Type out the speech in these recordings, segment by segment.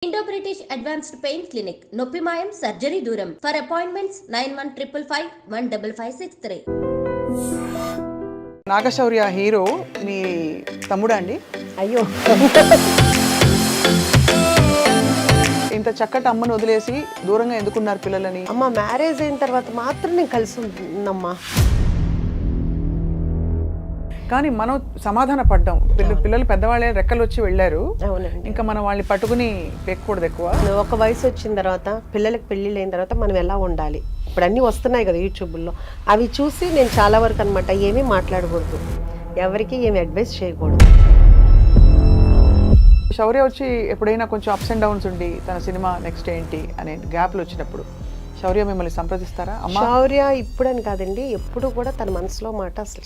Indo British advanced pain clinic నొప్పి మాయం surgery దూరం ఫర్ అపాయింట్మెంట్స్ 9155515563. నాగశౌర్య హీరో మీ తమ్ముడా అండి? అయ్యో ఇంత చక్కటి అమ్మను వదిలేసి దూరంగా ఎందుకున్నారు పిల్లలని? అమ్మ మ్యారేజ్ అయిన తర్వాత మాత్రం నేను కలిసి ఉంటున్నమ్మా. కానీ మనం సమాధాన పడ్డాం. పిల్లలు పెద్దవాళ్ళే రెక్కలు వచ్చి వెళ్ళారు. అవునండి. ఇంకా మనం వాళ్ళని పట్టుకుని పెక్కకూడదు ఎక్కువ. ఒక వయసు వచ్చిన తర్వాత పిల్లలకి పెళ్ళిళ్ళు అయిన తర్వాత మనం ఎలా ఉండాలి, ఇప్పుడు అన్నీ వస్తున్నాయి కదా యూట్యూబ్లో, అవి చూసి నేను చాలా వరకు అనమాట ఏమీ మాట్లాడకూడదు, ఎవరికి ఏమి అడ్వైస్ చేయకూడదు. శౌర్య వచ్చి ఎప్పుడైనా కొంచెం అప్స్ అండ్ డౌన్స్ ఉండి తన సినిమా నెక్స్ట్ ఏంటి అనే గ్యాప్లు వచ్చినప్పుడు శౌర్య మిమ్మల్ని సంప్రదిస్తారా? శౌర్య ఇప్పుడని కాదండి, ఎప్పుడు కూడా తన మనసులో మాట అసలు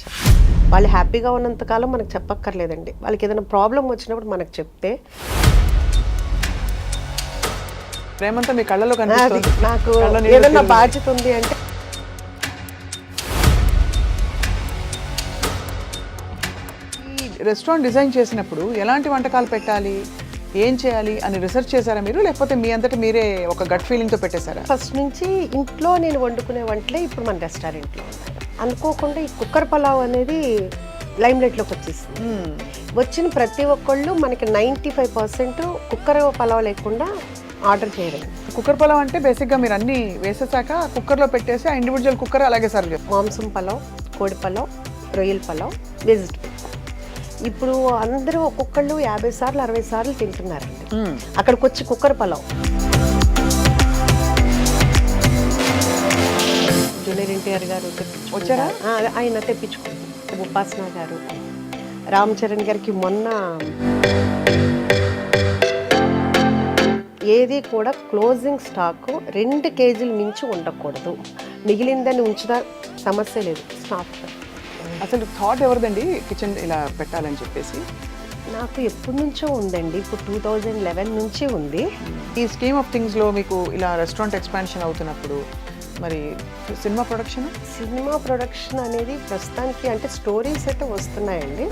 వాళ్ళు హ్యాపీగా ఉన్నంతకాలం మనకు చెప్పక్కర్లేదండి. వాళ్ళకి ఏదైనా ప్రాబ్లం వచ్చినప్పుడు మనకు చెప్తే ప్రేమంతా మీ కళ్ళలో కనిపిస్తుంది. నాకు ఏదైనా బాధ్యత ఉంది అంటే ఈ రెస్టారెంట్ డిజైన్ చేసినప్పుడు ఎలాంటి వంటకాలు పెట్టాలి, ఏం చేయాలి అని రీసెర్చ్ చేశారా మీరు, లేకపోతే మీ అంతటా మీరే ఒక గట్ ఫీలింగ్తో పెట్టేశారా? ఫస్ట్ నుంచి ఇంట్లో నేను వండుకునే వంటలే ఇప్పుడు మన రెస్టారెంట్లో ఉన్నాయి. అనుకోకుండా ఈ కుక్కర్ పలావ్ అనేది లైమ్ లైట్లోకి వచ్చేసింది. వచ్చిన ప్రతి ఒక్కళ్ళు మనకి 95% కుక్కర్ పలావ్ లేకుండా ఆర్డర్ చేయడం. కుక్కర్ పలావ్ అంటే బేసిక్గా మీరు అన్నీ వేసేసాక కుక్కర్లో పెట్టేసి ఆ ఇండివిజువల్ కుక్కర్ అలాగే సర్వ్ చేస్తారు. మాంసం పలావ్, కోడి పలావ్, రొయ్యల పలావ్, వెజిటబుల్. ఇప్పుడు అందరూ ఒక్కొక్కళ్ళు 50 సార్లు 60 సార్లు తింటున్నారండి. అక్కడికి వచ్చి కుక్కర్ పలావ్. జూనియర్ ఎన్టీఆర్ గారు వచ్చారా? ఆయన తెప్పించుకుంటారు. ఉపాసన గారు, రామ్ చరణ్ గారికి మొన్న ఏది కూడా క్లోజింగ్ స్టాక్ 2 కేజీలు మించి ఉండకూడదు, మిగిలిందని ఉంచుదా సమస్య లేదు. స్టాక్ అసలు థాట్ ఎవరిదండి కిచెన్ ఇలా పెట్టాలని చెప్పేసి? నాకు ఎప్పటి నుంచో ఉందండి, ఇప్పుడు 2011 నుంచి ఉంది. ఈ స్కీమ్ ఆఫ్ థింగ్స్లో మీకు ఇలా రెస్టారెంట్ ఎక్స్పాన్షన్ అవుతున్నప్పుడు మరి సినిమా ప్రొడక్షన్ అనేది ప్రస్తుతానికి అంటే స్టోరీస్ అయితే వస్తున్నాయండి.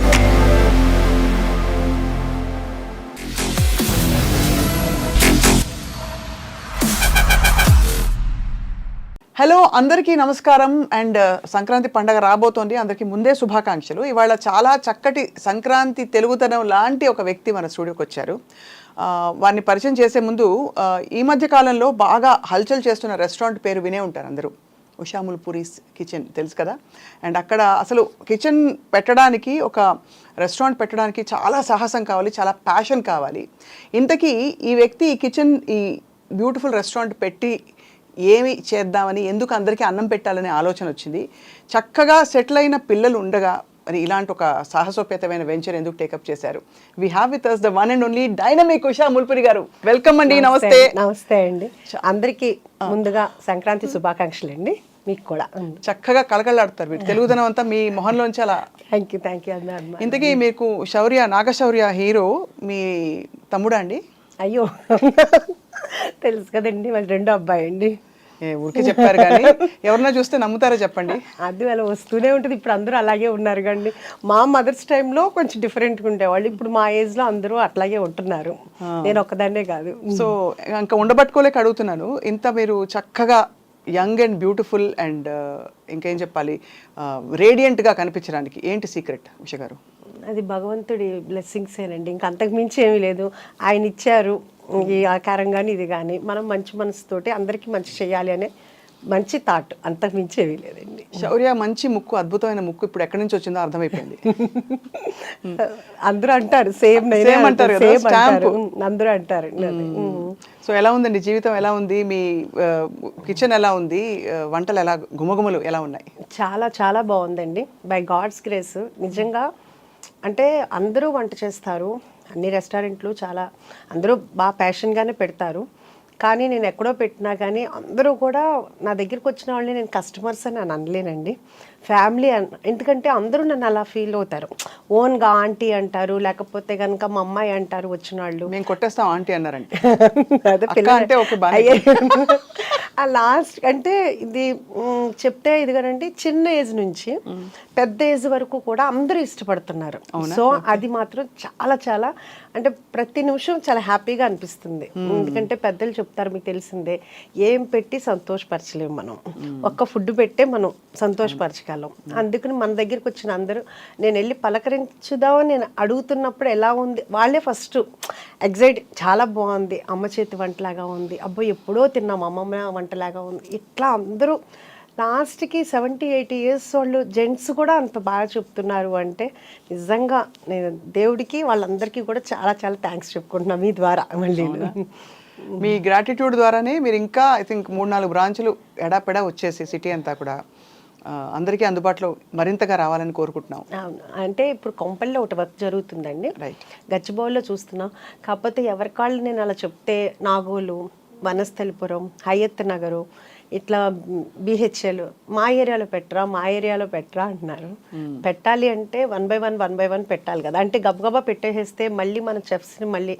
హలో, అందరికీ నమస్కారం. అండ్ సంక్రాంతి పండగ రాబోతోంది, అందరికీ ముందే శుభాకాంక్షలు. ఇవాళ చాలా చక్కటి సంక్రాంతి తెలుగుతనం లాంటి ఒక వ్యక్తి మన స్టూడియోకి వచ్చారు. వారిని పరిచయం చేసే ముందు ఈ మధ్య కాలంలో బాగా హల్చల్ చేస్తున్న రెస్టారెంట్ పేరు వినే ఉంటారు అందరూ, ఉషాముల్ పూరీస్ కిచెన్, తెలుసు కదా. అండ్ అక్కడ అసలు కిచెన్ పెట్టడానికి, ఒక రెస్టారెంట్ పెట్టడానికి చాలా సాహసం కావాలి, చాలా ప్యాషన్ కావాలి. ఇంతకీ ఈ వ్యక్తి ఈ కిచెన్, ఈ బ్యూటిఫుల్ రెస్టారెంట్ పెట్టి ఏమి చేద్దామని, ఎందుకు అందరికీ అన్నం పెట్టాలనే ఆలోచన వచ్చింది. చక్కగా సెటిల్ అయిన పిల్లలు ఉండగా మరి ఇలాంటి ఒక సాహసోపేతమైన వెంచర్ ఎందుకు టేకప్ చేశారు? We have with us the one and only dynamic Usha Mulpuri garu. Welcome అండి. నమస్తే. నమస్తే అండి. అందరికీ ముందుగా సంక్రాంతి శుభాకాంక్షలు అండి. మీకు కూడా చక్కగా కలకలాడుతారు, మీరు తెలుగుదనం అంతా మీ మొహంలోంచి అలా. Thank you. ఇంతకీ మీకు నాగశౌర్య హీరో మీ తమ్ముడా అండి? అయ్యో తెలుసు కదండి, వాళ్ళ రెండో అబ్బాయి అండి. ఊరికే చెప్పారు కానీ ఎవరన్నా చూస్తే నమ్ముతారా చెప్పండి? అది అలా వస్తూనే ఉంటుంది. ఇప్పుడు అందరూ అలాగే ఉన్నారు కండి. మా మదర్స్ టైంలో కొంచెం డిఫరెంట్గా ఉండేవాళ్ళు, ఇప్పుడు మా ఏజ్లో అందరూ అట్లాగే ఉంటున్నారు. నేను ఒక్కదాన్నే కాదు. సో ఇంకా ఉండబట్టుకోలేక అడుగుతున్నాను. ఇంత మీరు చక్కగా యంగ్ అండ్ బ్యూటిఫుల్ అండ్ ఇంకేం చెప్పాలి, రేడియంట్గా కనిపించడానికి ఏంటి సీక్రెట్ ఉష గారు? అది భగవంతుడి బ్లెస్సింగ్సేనండి, ఇంకా అంతకు మించి ఏమీ లేదు. ఆయన ఇచ్చారు ఈ ఆకారం కానీ ఇది కానీ, మనం మంచి మనసుతోటి అందరికీ మంచి చేయాలి అనే మంచి థాట్, అంతకు మించి ఏమీ లేదండి. శౌర్య మంచి ముక్కు, అద్భుతమైన ముక్కు ఇప్పుడు ఎక్కడి నుంచి వచ్చిందో అర్థమైపోయింది. అందరూ అంటారు, సేమ్ అంటారు, అందరూ అంటారు. సో ఎలా ఉందండి జీవితం, ఎలా ఉంది మీ కిచెన్, ఎలా ఉంది వంటలు, ఎలా గుమగుమలు ఎలా ఉన్నాయి? చాలా చాలా బాగుందండి, బై గాడ్స్ గ్రేస్. నిజంగా అంటే అందరూ వంట చేస్తారు, అన్ని రెస్టారెంట్లు చాలా అందరూ బాగా ప్యాషన్గానే పెడతారు. కానీ నేను ఎక్కడో పెట్టినా కానీ అందరూ కూడా నా దగ్గరికి వచ్చిన వాళ్ళని నేను కస్టమర్స్ అని నేను అనలేనండి, ఫ్యామిలీ ఎందుకంటే అందరూ నన్ను అలా ఫీల్ అవుతారు. ఓన్గా ఆంటీ అంటారు, లేకపోతే కనుక మా అమ్మాయి అంటారు వచ్చిన వాళ్ళు. మేము కొట్టేస్తాం ఆంటీ అన్నారంటే ఆ లాస్ట్ అంటే ఇది చెప్తే ఇదిగానండి, చిన్న ఏజ్ నుంచి పెద్ద ఏజ్ వరకు కూడా అందరూ ఇష్టపడుతున్నారు. సో అది మాత్రం చాలా చాలా అంటే ప్రతి నిమిషం చాలా హ్యాపీగా అనిపిస్తుంది. ఎందుకంటే పెద్దలు చెప్తారు, మీకు తెలిసిందే, ఏం పెట్టి సంతోషపరచలేము మనం, ఒక్క ఫుడ్ పెట్టే మనం సంతోషపరచగలం. అందుకని మన దగ్గరికి వచ్చిన అందరూ నేను వెళ్ళి పలకరించుదామని నేను అడుగుతున్నప్పుడు ఎలా ఉంది, వాళ్ళే ఫస్ట్ ఎగ్జైట్, చాలా బాగుంది, అమ్మ చేతి వంటలాగా ఉంది, అబ్బో ఎప్పుడో తిన్నాం అమ్మమ్మ వంటలాగా ఉంది, ఇట్లా అందరూ లాస్ట్కి 70-80 ఇయర్స్ వాళ్ళు జెంట్స్ కూడా అంత బాగా చెప్తున్నారు అంటే నిజంగా నేను దేవుడికి వాళ్ళందరికీ కూడా చాలా చాలా థ్యాంక్స్ చెప్పుకుంటున్నాను మీ ద్వారా. మళ్ళీ మీ గ్రాటిట్యూడ్ ద్వారానే మీరు ఇంకా ఐ థింక్ 3-4 బ్రాంచ్లు ఎడాపెడా వచ్చేసి సిటీ అంతా కూడా అందరికీ అందుబాటులో మరింతగా రావాలని కోరుకుంటున్నాం. అవును, అంటే ఇప్పుడు కొంపల్లో ఒకటి వర్క్ జరుగుతుందండి, గచ్చిబౌలిలో చూస్తున్నాం. కాకపోతే ఎవరికాళ్ళు నేను అలా చెప్తే నాగోలు, వనస్థలిపురం, హయత్ నగరు, ఇట్లా బిహెచ్ఎల్ మా ఏరియాలో పెట్టరా అంటున్నారు. పెట్టాలి అంటే 1 by 1 పెట్టాలి కదా. అంటే గబగబా పెట్టేసేస్తే మళ్ళీ మన చెఫ్స్ని మళ్ళీ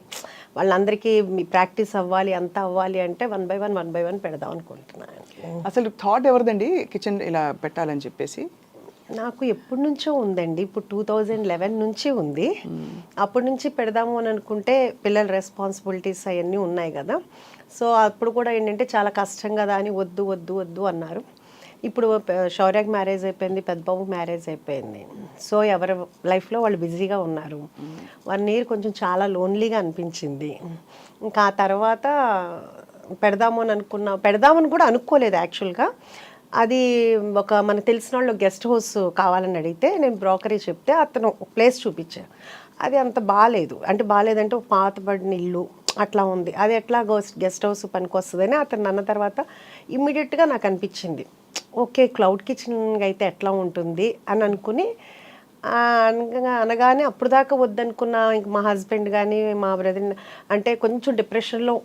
వాళ్ళందరికీ మీ ప్రాక్టీస్ అవ్వాలి, అంతా అవ్వాలి అంటే 1 by 1 పెడదాం అనుకుంటున్నాను. అసలు థాట్ ఎవరిదండి కిచెన్ ఇలా పెట్టాలని చెప్పేసి? నాకు ఎప్పటి నుంచో ఉందండి, ఇప్పుడు 2011 నుంచి ఉంది. అప్పటి నుంచి పెడదాము అని అనుకుంటే పిల్లల రెస్పాన్సిబిలిటీస్ అవన్నీ ఉన్నాయి కదా. సో అప్పుడు కూడా ఏంటంటే చాలా కష్టం కదా అని వద్దు వద్దు వద్దు అన్నారు. ఇప్పుడు శౌర్యకి మ్యారేజ్ అయిపోయింది, పెద్దబాబు మ్యారేజ్ అయిపోయింది. సో ఎవరి లైఫ్లో వాళ్ళు బిజీగా ఉన్నారు. 1 year కొంచెం చాలా లోన్లీగా అనిపించింది. ఇంకా ఆ తర్వాత పెడదామని కూడా అనుకోలేదు యాక్చువల్గా. అది ఒక మనకు తెలిసిన వాళ్ళు గెస్ట్ హౌస్ కావాలని అడిగితే నేను బ్రోకరీ చెప్తే అతను ప్లేస్ చూపించాను. అది అంత బాగాలేదంటే ఒక పాతబడిన ఇల్లు అట్లా ఉంది, అది ఎట్లా గెస్ట్ హౌస్ పనికి వస్తుందని అతను అన్న తర్వాత ఇమ్మీడియట్గా నాకు అనిపించింది, ఓకే క్లౌడ్ కిచెన్ అయితే ఎట్లా ఉంటుంది అని అనుకుని అనగానే అప్పుడు దాకా వద్దనుకున్న ఇంక మా హస్బెండ్ కానీ మా బ్రదర్ అంటే కొంచెం డిప్రెషన్లో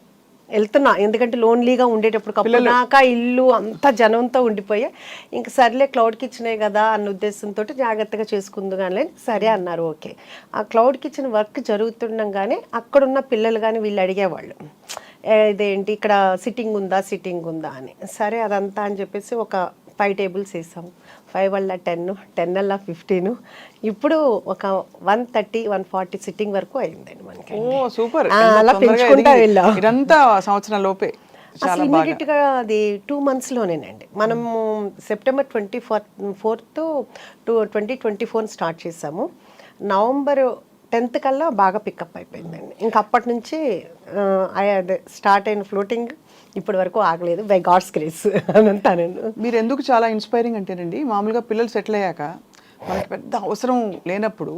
వెళ్తున్నా, ఎందుకంటే లోన్లీగా ఉండేటప్పుడు కప్పునాక ఇల్లు అంతా జనంతో ఉండిపోయా. ఇంక సర్లే క్లౌడ్ కిచెనే కదా అన్న ఉద్దేశంతో జాగ్రత్తగా చేసుకుందు కానీ సరే అన్నారు. ఓకే, ఆ క్లౌడ్ కిచెన్ వర్క్ జరుగుతుండగానే అక్కడున్న పిల్లలు కానీ వీళ్ళు అడిగేవాళ్ళు, ఇదేంటి ఇక్కడ సిట్టింగ్ ఉందా అని. సరే అదంతా అని చెప్పేసి ఒక 5 tables వేసాము. 5 వల్ల 10, 10 వల్ల 15, ఇప్పుడు ఒక 130-140 సిట్టింగ్ వరకు అయిందండి మనకి. సూపర్, అలా పెంచుకుంటా వెళ్ళాం. ఇదంతా సంవత్సరం లోపే అసలు ఇమీడియట్గా అది 2 monthsలోనేనండి. మనము సెప్టెంబర్ 24th 2024 స్టార్ట్ చేసాము. నవంబర్ 10th కల్లా బాగా పికప్ అయిపోయిందండి. ఇంకా అప్పటి నుంచి స్టార్ట్ అయిన ఫ్లోటింగ్ ఇప్పటి వరకు ఆగలేదు, బై గాడ్స్ గ్రేస్ అని అంటానండి. మీరు ఎందుకు చాలా ఇన్స్పైరింగ్ అంటేనండి, మామూలుగా పిల్లలు సెటిల్ అయ్యాక మనకి పెద్ద అవసరం లేనప్పుడు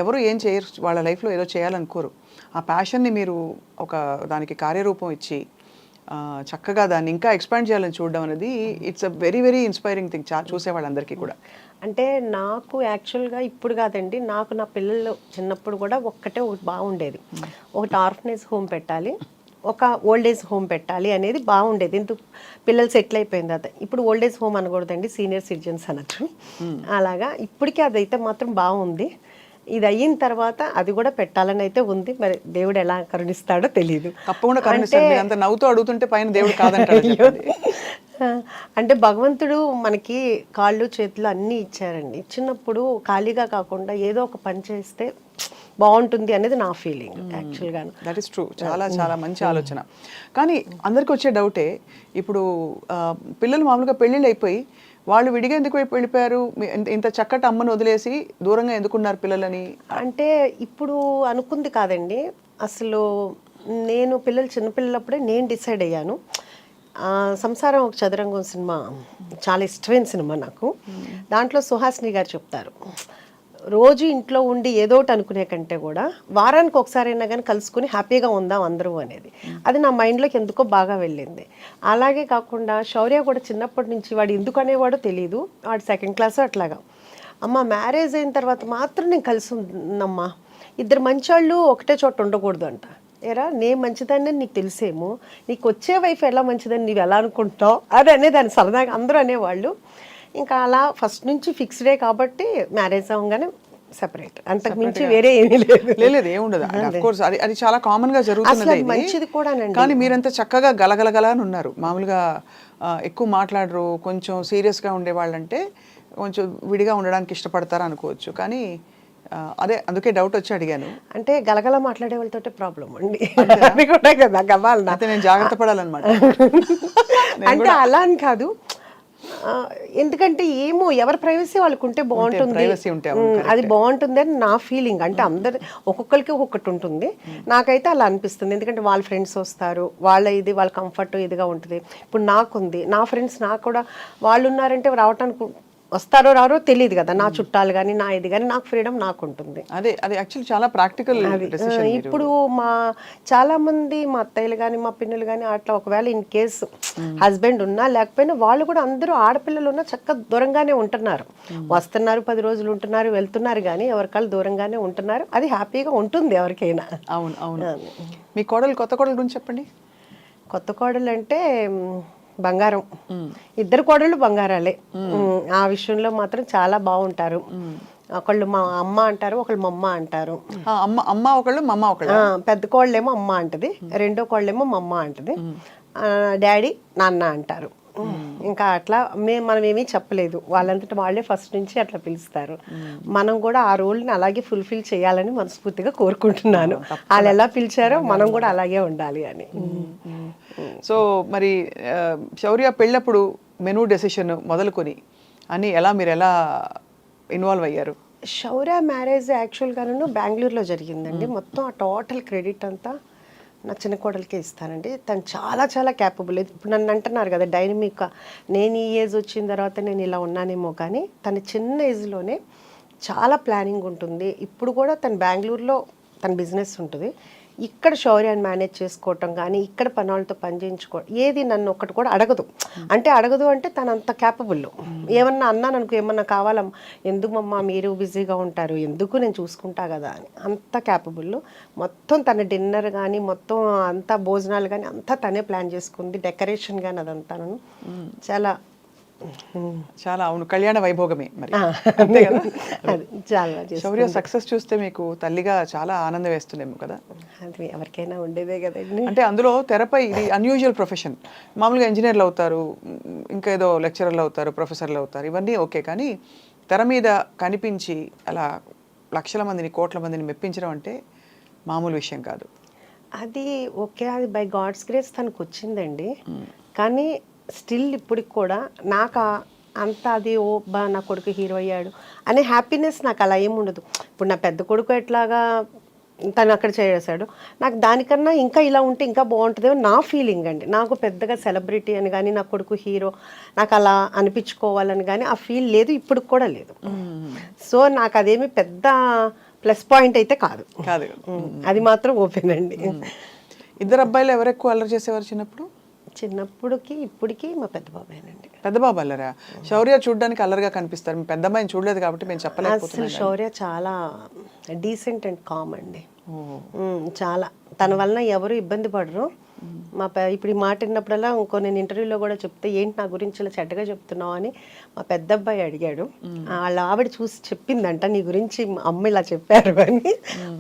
ఎవరు ఏం చేయరు, వాళ్ళ లైఫ్లో ఏదో చేయాలనుకోరు. ఆ ప్యాషన్ని మీరు ఒక దానికి కార్యరూపం ఇచ్చి చక్కగా దాన్ని ఇంకా ఎక్స్పాండ్ చేయాలని చూడడం అనేది it's a very very inspiring thing చూసే వాళ్ళందరికీ కూడా. అంటే నాకు యాక్చువల్గా ఇప్పుడు కాదండి, నాకు నా పిల్లలు చిన్నప్పుడు కూడా ఒకటి బాగుండేది, ఒకటి ఆర్ఫనేజ్ హోమ్ పెట్టాలి, ఒక ఓల్డ్ ఏజ్ హోమ్ పెట్టాలి అనేది బాగుండేది. ఎందుకు పిల్లలు సెటిల్ అయిపోయింది అది. ఇప్పుడు ఓల్డ్ ఏజ్ హోమ్ అనకూడదండి, సీనియర్ సిటిజన్స్ అనొచ్చు. అలాగా ఇప్పటికీ అదైతే మాత్రం బాగుంది. ఇది అయిన తర్వాత అది కూడా పెట్టాలని అయితే ఉంది, మరి దేవుడు ఎలా కరుణిస్తాడో తెలియదు. తప్పకుండా కరుణిస్తాడు. నవ్వుతూ అడుగుతుంటే పైన దేవుడు కాదంటాడు. అంటే భగవంతుడు మనకి కాళ్ళు చేతులు అన్నీ ఇచ్చారండి. ఇచ్చినప్పుడు ఖాళీగా కాకుండా ఏదో ఒక పని చేస్తే బాగుంటుంది అనేది నా ఫీలింగ్ యాక్చువల్గా. దట్ ఈస్ ట్రూ, చాలా చాలా మంచి ఆలోచన. కానీ అందరికి వచ్చే డౌటే, ఇప్పుడు పిల్లలు మామూలుగా పెళ్ళిళ్ళు అయిపోయి వాళ్ళు విడిగా ఎందుకు వెళ్ళిపోయారు, ఇంత చక్కటి అమ్మను వదిలేసి దూరంగా ఎందుకున్నారు పిల్లలని? అంటే ఇప్పుడు అనుకుంది కాదండి, అసలు నేను పిల్లలు చిన్నపిల్లలప్పుడే నేను డిసైడ్ అయ్యాను. సంసారం ఒక చదరంగం సినిమా చాలా ఇష్టమైన సినిమా నాకు. దాంట్లో సుహాసిని గారు చెప్తారు, రోజు ఇంట్లో ఉండి ఏదో ఒకటి అనుకునే కంటే కూడా వారానికి ఒకసారి అయినా కానీ కలుసుకుని హ్యాపీగా ఉందాం అందరూ అనేది, అది నా మైండ్లోకి ఎందుకో బాగా వెళ్ళింది. అలాగే కాకుండా శౌర్య కూడా చిన్నప్పటి నుంచి వాడు ఎందుకు అనేవాడో తెలియదు, వాడు 2nd class అట్లాగా, అమ్మ మ్యారేజ్ అయిన తర్వాత మాత్రం నేను కలిసి ఉన్నమ్మా, 2 మంచోళ్ళు ఒకటే చోట ఉండకూడదు అంట. ఏరా నేను మంచిదాన్ని నీకు తెలిసేమో, నీకు వచ్చే వైఫ్ ఎలా మంచిదని నీవు ఎలా అనుకుంటావు అది అనేదాన్ని సరదాగా అందరూ అనేవాళ్ళు. ఇంకా అలా ఫస్ట్ నుంచి ఫిక్స్డే కాబట్టి మ్యారేజ్ అవ్వగానే సెపరేట్, అంతకు మించి వేరే ఏమీ లేదు. లేదు ఏముండదు. అఫ్ కోర్స్ అది చాలా కామన్ గా జరుగుతున్నది ఇది. మంచిది కూడానండి. కానీ మీరంత చక్కగా గలగలగలా అని ఉన్నారు. మామూలుగా ఎక్కువ మాట్లాడరు, కొంచెం సీరియస్ గా ఉండే వాళ్ళంటే కొంచెం విడిగా ఉండడానికి ఇష్టపడతారు అనుకోవచ్చు. కానీ అదే అందుకే డౌట్ వచ్చి అడిగాను. అంటే గలగల మాట్లాడే వాళ్ళతో ప్రాబ్లం అండి, అది కూడా కదా గవ్వాలన్నా. అయితే నేను జాగ్రత్త పడాలన్నమాట. అంటే అలా అని కాదు, ఎందుకంటే ఏమో ఎవరి ప్రైవసీ వాళ్ళకు ఉంటే బాగుంటుంది, అది బాగుంటుంది అని నా ఫీలింగ్. అంటే అందరు ఒక్కొక్కరికి ఒక్కొక్కటి ఉంటుంది, నాకైతే అలా అనిపిస్తుంది. ఎందుకంటే వాళ్ళ ఫ్రెండ్స్ వస్తారు, వాళ్ళ కంఫర్ట్ ఇదిగా ఉంటుంది. ఇప్పుడు నాకుంది, నా ఫ్రెండ్స్ నాకు కూడా వాళ్ళు ఉన్నారంటే రావటానికి వస్తారో రారో తెలియదు కదా, నా చుట్టాలు కానీ నా ఇది కానీ, నాకు ఫ్రీడమ్ నాకు ఉంటుంది. అదే అది యాక్చువల్లీ చాలా ప్రాక్టికల్ డెసిషన్. ఇప్పుడు చాలా మంది మా అత్తయ్యలు కానీ మా పిన్నులు కానీ అట్లా ఒకవేళ ఇన్ కేసు హస్బెండ్ ఉన్నా లేకపోయినా వాళ్ళు కూడా అందరూ ఆడపిల్లలు ఉన్నా చక్కగా దూరంగానే ఉంటున్నారు, వస్తున్నారు 10 రోజులు ఉంటున్నారు వెళ్తున్నారు, కానీ ఎవరికాళ్ళు దూరంగానే ఉంటున్నారు. అది హ్యాపీగా ఉంటుంది ఎవరికైనా. అవును అవును. మీ కోడలు, కొత్త కోడలు గురించి చెప్పండి. కొత్త కోడలు అంటే బంగారం, ఇద్దరు కోడళ్ళు బంగారాలే. ఆ విషయంలో మాత్రం చాలా బాగుంటారు. ఒకళ్ళు మా అమ్మ అంటారు, ఒకళ్ళు మమ్మ అంటారు. అమ్మ ఒకళ్ళు, మమ్మ ఒకళ్ళు. పెద్ద కోళ్ళేమో అమ్మ అంటది, రెండో కోళ్ళేమో మమ్మ అంటది, డాడీ నాన్న అంటారు. ఇంకా అట్లా మనం ఏమీ చెప్పలేదు, వాళ్ళంతటా వాళ్ళే ఫస్ట్ నుంచి అట్లా పిలుస్తారు. మనం కూడా ఆ రోల్ని అలాగే ఫుల్ఫిల్ చేయాలని మనస్ఫూర్తిగా కోరుకుంటున్నాను. వాళ్ళు ఎలా పిలిచారో మనం కూడా అలాగే ఉండాలి అని. సో మరి శౌర్య పెళ్ళప్పుడు మెనూ డెసిషన్ మొదలుకొని అని మీరు ఎలా ఇన్వాల్వ్ అయ్యారు? శౌర్య మ్యారేజ్ యాక్చువల్గాను బెంగళూరులో జరిగిందండి. మొత్తం ఆ టోటల్ క్రెడిట్ అంతా నా చిన్న కోడలికే ఇస్తానండి. తను చాలా చాలా క్యాపబుల్. ఇప్పుడు నన్ను అంటున్నారు కదా డైనమిక్, నేను ఈ ఏజ్ వచ్చిన తర్వాత నేను ఇలా ఉన్నానేమో, కానీ తన చిన్న ఏజ్లోనే చాలా ప్లానింగ్ ఉంటుంది. ఇప్పుడు కూడా తను బెంగళూరులో తన బిజినెస్ ఉంటుంది, ఇక్కడ శౌర్యాన్ని మేనేజ్ చేసుకోవటం కానీ ఇక్కడ పనులతో పని చేయించుకోవడం, ఏది నన్ను ఒక్కటి కూడా అడగదు. అంటే తను అంత క్యాపబుల్. ఏమన్నా అన్నాను అనుకో, ఏమన్నా కావాలమ్మా, ఎందుకు అమ్మా మీరు బిజీగా ఉంటారు, ఎందుకు నేను చూసుకుంటా కదా అని, అంత క్యాపబుల్. మొత్తం తన డిన్నర్ కానీ మొత్తం అంతా భోజనాలు కానీ అంతా తనే ప్లాన్ చేసుకుంది, డెకరేషన్ కానీ అదంతా చాలా చాలా. అవును, కళ్యాణ వైభోగమే మరి, అంతే కదా. శౌర్య సక్సెస్ చూస్తే మీకు తల్లిగా చాలా ఆనందం వేస్తుందేమో కదా. అది ఎవరికైనా ఉండేదే కదండి. అంటే అందులో తెరపై ఇది అన్యూజువల్ ప్రొఫెషన్. మామూలుగా ఇంజనీర్లు అవుతారు, ఇంకా ఏదో లెక్చరర్లు అవుతారు, ప్రొఫెసర్లు అవుతారు, ఇవన్నీ ఓకే. కానీ తెర మీద కనిపించి అలా లక్షల మందిని, కోట్ల మందిని మెప్పించడం అంటే మామూలు విషయం కాదు. అది ఓకే, అది బై గాడ్స్ గ్రేస్ తనకు వచ్చిందండి. కానీ స్టిల్ ఇప్పటికి కూడా నాకు అంత అది నా కొడుకు హీరో అయ్యాడు అనే హ్యాపీనెస్ నాకు అలా ఏముండదు. ఇప్పుడు నా పెద్ద కొడుకు ఎట్లాగా తను అక్కడ చేసాడు, నాకు దానికన్నా ఇంకా ఇలా ఉంటే ఇంకా బాగుంటుందేమో నా ఫీలింగ్ అండి. నాకు పెద్దగా సెలబ్రిటీ అని కానీ నా కొడుకు హీరో నాకు అలా అనిపించుకోవాలని కానీ ఆ ఫీల్ లేదు, ఇప్పుడు కూడా లేదు. సో నాకు అదేమి పెద్ద ప్లస్ పాయింట్ అయితే కాదు, అది మాత్రం ఓపెన్ అండి. ఇద్దరు అబ్బాయిలు ఎవరు ఎక్కువ అల్లరి చేసేవారు చిన్నప్పుడు? చిన్నప్పుడుకి ఇప్పటికి మా పెద్ద బాబాయేనండి. పెద్ద బాబు అల్లరా? శౌర్య చూడడానికి అల్లరిగా కనిపిస్తారు, మీ పెద్ద అమ్మాయిని చూడలేదు కాబట్టి మేము చెప్పలేకపోతున్నాం. అసలు శౌర్య చాలా డీసెంట్ అండ్ కామ్ అండి, చాలా. తన వలన ఎవరు ఇబ్బంది పడరు. ఇప్పుడు ఈ మాట విన్నప్పుడల్లా నేను ఇంటర్వ్యూలో కూడా చెప్తే ఏంటి నా గురించి ఇలా చెడ్డగా చెప్తున్నావు అని మా పెద్ద అబ్బాయి అడిగాడు. వాళ్ళ ఆవిడ చూసి చెప్పిందంట, నీ గురించి అమ్మ ఇలా చెప్పారు అని.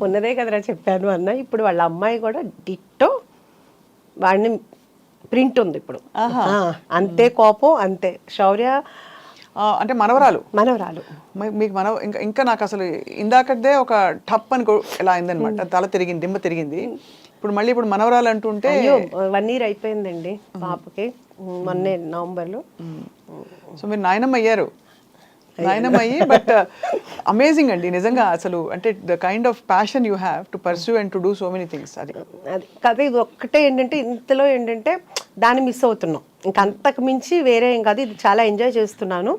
ఉన్నదే కదరా చెప్పాను అన్న. ఇప్పుడు వాళ్ళ అమ్మాయి కూడా డిట్టో వాడిని ప్రింట్ ఉంది ఇప్పుడు, అంతే కోపం అంతే. శౌర్య అంటే మనవరాలు మీకు ఇంకా నాకు అసలు ఇందాకదే ఒక టప్ అని ఎలా అయిందనమాట, తల తిరిగింది, దిమ్మ తిరిగింది. ఇప్పుడు మనవరాలు అంటుంటే 1 year అయిపోయిందండి పాపకి, మొన్నే నవంబర్లో. సో మీరు నాయనమ్మ అయ్యారు, బట్ అమేజింగ్ అండి నిజంగా. అసలు అంటే the kind of passion you have to pursue and to do so many things. అది కదా, ఇది ఒక్కటే ఏంటంటే ఇంతలో ఏంటంటే దాన్ని మిస్ అవుతున్నాం, ఇంకా అంతకు మించి వేరే ఏం కాదు. ఇది చాలా ఎంజాయ్ చేస్తున్నాను.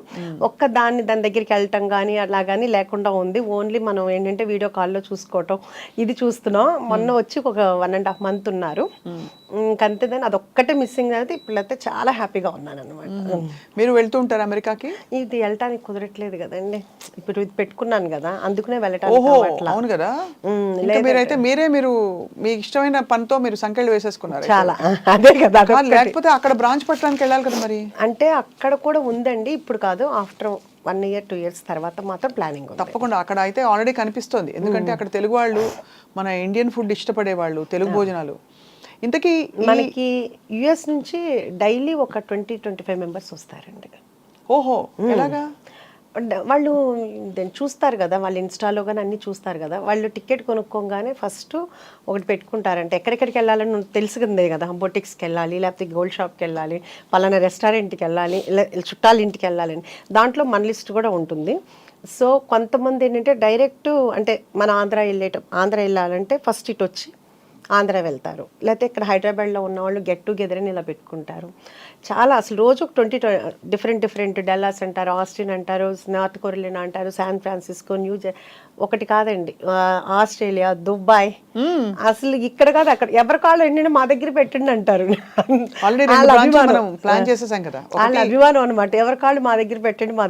దాని దగ్గరికి వెళ్ళటం కానీ అలా కానీ లేకుండా ఉంది. ఓన్లీ మనం ఏంటంటే వీడియో కాల్లో చూసుకోవటం ఇది చూస్తున్నాం. మొన్న వచ్చి ఒక 1.5 months ఉన్నారు, ఇంకంతేదాన్ని అదొక్కటే మిస్సింగ్ అయితే. ఇప్పుడైతే చాలా హ్యాపీగా ఉన్నాను అనమాట. మీరు వెళ్తూ ఉంటారు అమెరికాకి? ఇది వెళ్ళటానికి కుదరట్లేదు కదండి, ఇప్పుడు ఇది పెట్టుకున్నాను కదా, అందుకనే వెళ్ళటానికి. అవును కదా, మీరు మీ ఇష్టమైన పనితో మీరు సంఖ్యలు వేసేసుకున్నారు చాలా. అదే కదా, లేకపోతే అక్కడ బ్రాంచ్ విశాఖపట్నానికి వెళ్ళాలి కదా మరి? అంటే అక్కడ కూడా ఉందండి, ఇప్పుడు కాదు, ఆఫ్టర్ 1 year 2 years తర్వాత మాత్రం ప్లానింగ్ ఉంది. తప్పకుండా అక్కడ అయితే ఆల్రెడీ కనిపిస్తోంది. ఎందుకంటే అక్కడ తెలుగు వాళ్ళు, మన ఇండియన్ ఫుడ్ ఇష్టపడే వాళ్ళు, తెలుగు భోజనాలు. ఇంతకీ మనకి యుఎస్ నుంచి డైలీ ఒక 20-25 మెంబర్స్ వస్తారండి. ఓహో, ఎలాగా? వాళ్ళు చూస్తారు కదా, వాళ్ళు ఇన్స్టాలో కానీ అన్నీ చూస్తారు కదా, వాళ్ళు టికెట్ కొనుక్కోగానే ఫస్ట్ ఒకటి పెట్టుకుంటారంటే ఎక్కడెక్కడికి వెళ్ళాలని తెలిసిందే కదా, బొటిక్స్కి వెళ్ళాలి, లేకపోతే గోల్డ్ షాప్కి వెళ్ళాలి, పలానా రెస్టారెంట్కి వెళ్ళాలి, చుట్టాల ఇంటికి వెళ్ళాలని. దాంట్లో మన లిస్ట్ కూడా ఉంటుంది. సో కొంతమంది ఏంటంటే డైరెక్ట్ అంటే మన ఆంధ్ర వెళ్ళాలంటే ఫస్ట్ ఇటు వచ్చి ఆంధ్ర వెళ్తారు, లేకపోతే ఇక్కడ హైదరాబాద్లో ఉన్న వాళ్ళు గెట్ టుగెదర్ అని ఇలా పెట్టుకుంటారు. చాలా అసలు రోజు 20 డిఫరెంట్ డల్లాస్ అంటారు, ఆస్టిన్ అంటారు, నార్త్ కొరియా అంటారు, శాన్ ఫ్రాన్సిస్కో, ఒకటి కాదండి, ఆస్ట్రేలియా, దుబాయ్, అసలు ఇక్కడ కాదు అక్కడ ఎవరి కాళ్ళు ఎన్ని మా దగ్గర పెట్టండి అంటారు. వాళ్ళ అభిమానం అనమాట, ఎవరి కాళ్ళు మా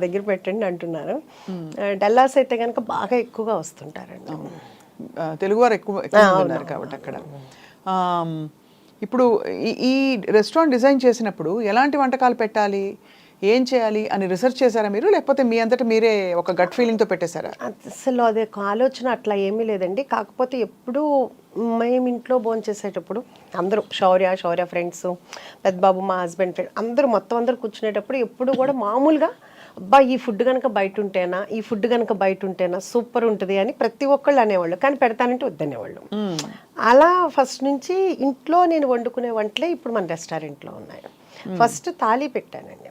దగ్గర పెట్టండి అంటున్నారు. డల్లాస్ అయితే కనుక బాగా ఎక్కువగా వస్తుంటారండి, తెలుగువారు ఎక్కువ ఉన్నారు కాబట్టి అక్కడ. ఇప్పుడు ఈ రెస్టారెంట్ డిజైన్ చేసినప్పుడు ఎలాంటి వంటకాలు పెట్టాలి, ఏం చేయాలి అని రీసెర్చ్ చేశారా మీరు, లేకపోతే మీ అంతటా మీరే ఒక గట్ ఫీలింగ్తో పెట్టేశారా? అసలు అదే ఆలోచన అట్లా ఏమీ లేదండి. కాకపోతే ఎప్పుడు మేము ఇంట్లో భోజనం చేసేటప్పుడు అందరూ శౌర్య ఫ్రెండ్స్, పెద్దబాబు మా హస్బెండ్ ఫ్రెండ్ అందరూ కూర్చునేటప్పుడు ఎప్పుడు కూడా మామూలుగా అబ్బా ఈ ఫుడ్ కనుక బయట ఉంటేనా సూపర్ ఉంటుంది అని ప్రతి ఒక్కళ్ళు అనేవాళ్ళు, కానీ పెడతానంటే వద్దనేవాళ్ళు. అలా ఫస్ట్ నుంచి ఇంట్లో నేను వండుకునే వంటలే ఇప్పుడు మన రెస్టారెంట్లో ఉన్నాయి. ఫస్ట్ థాలీ పెట్టానండి,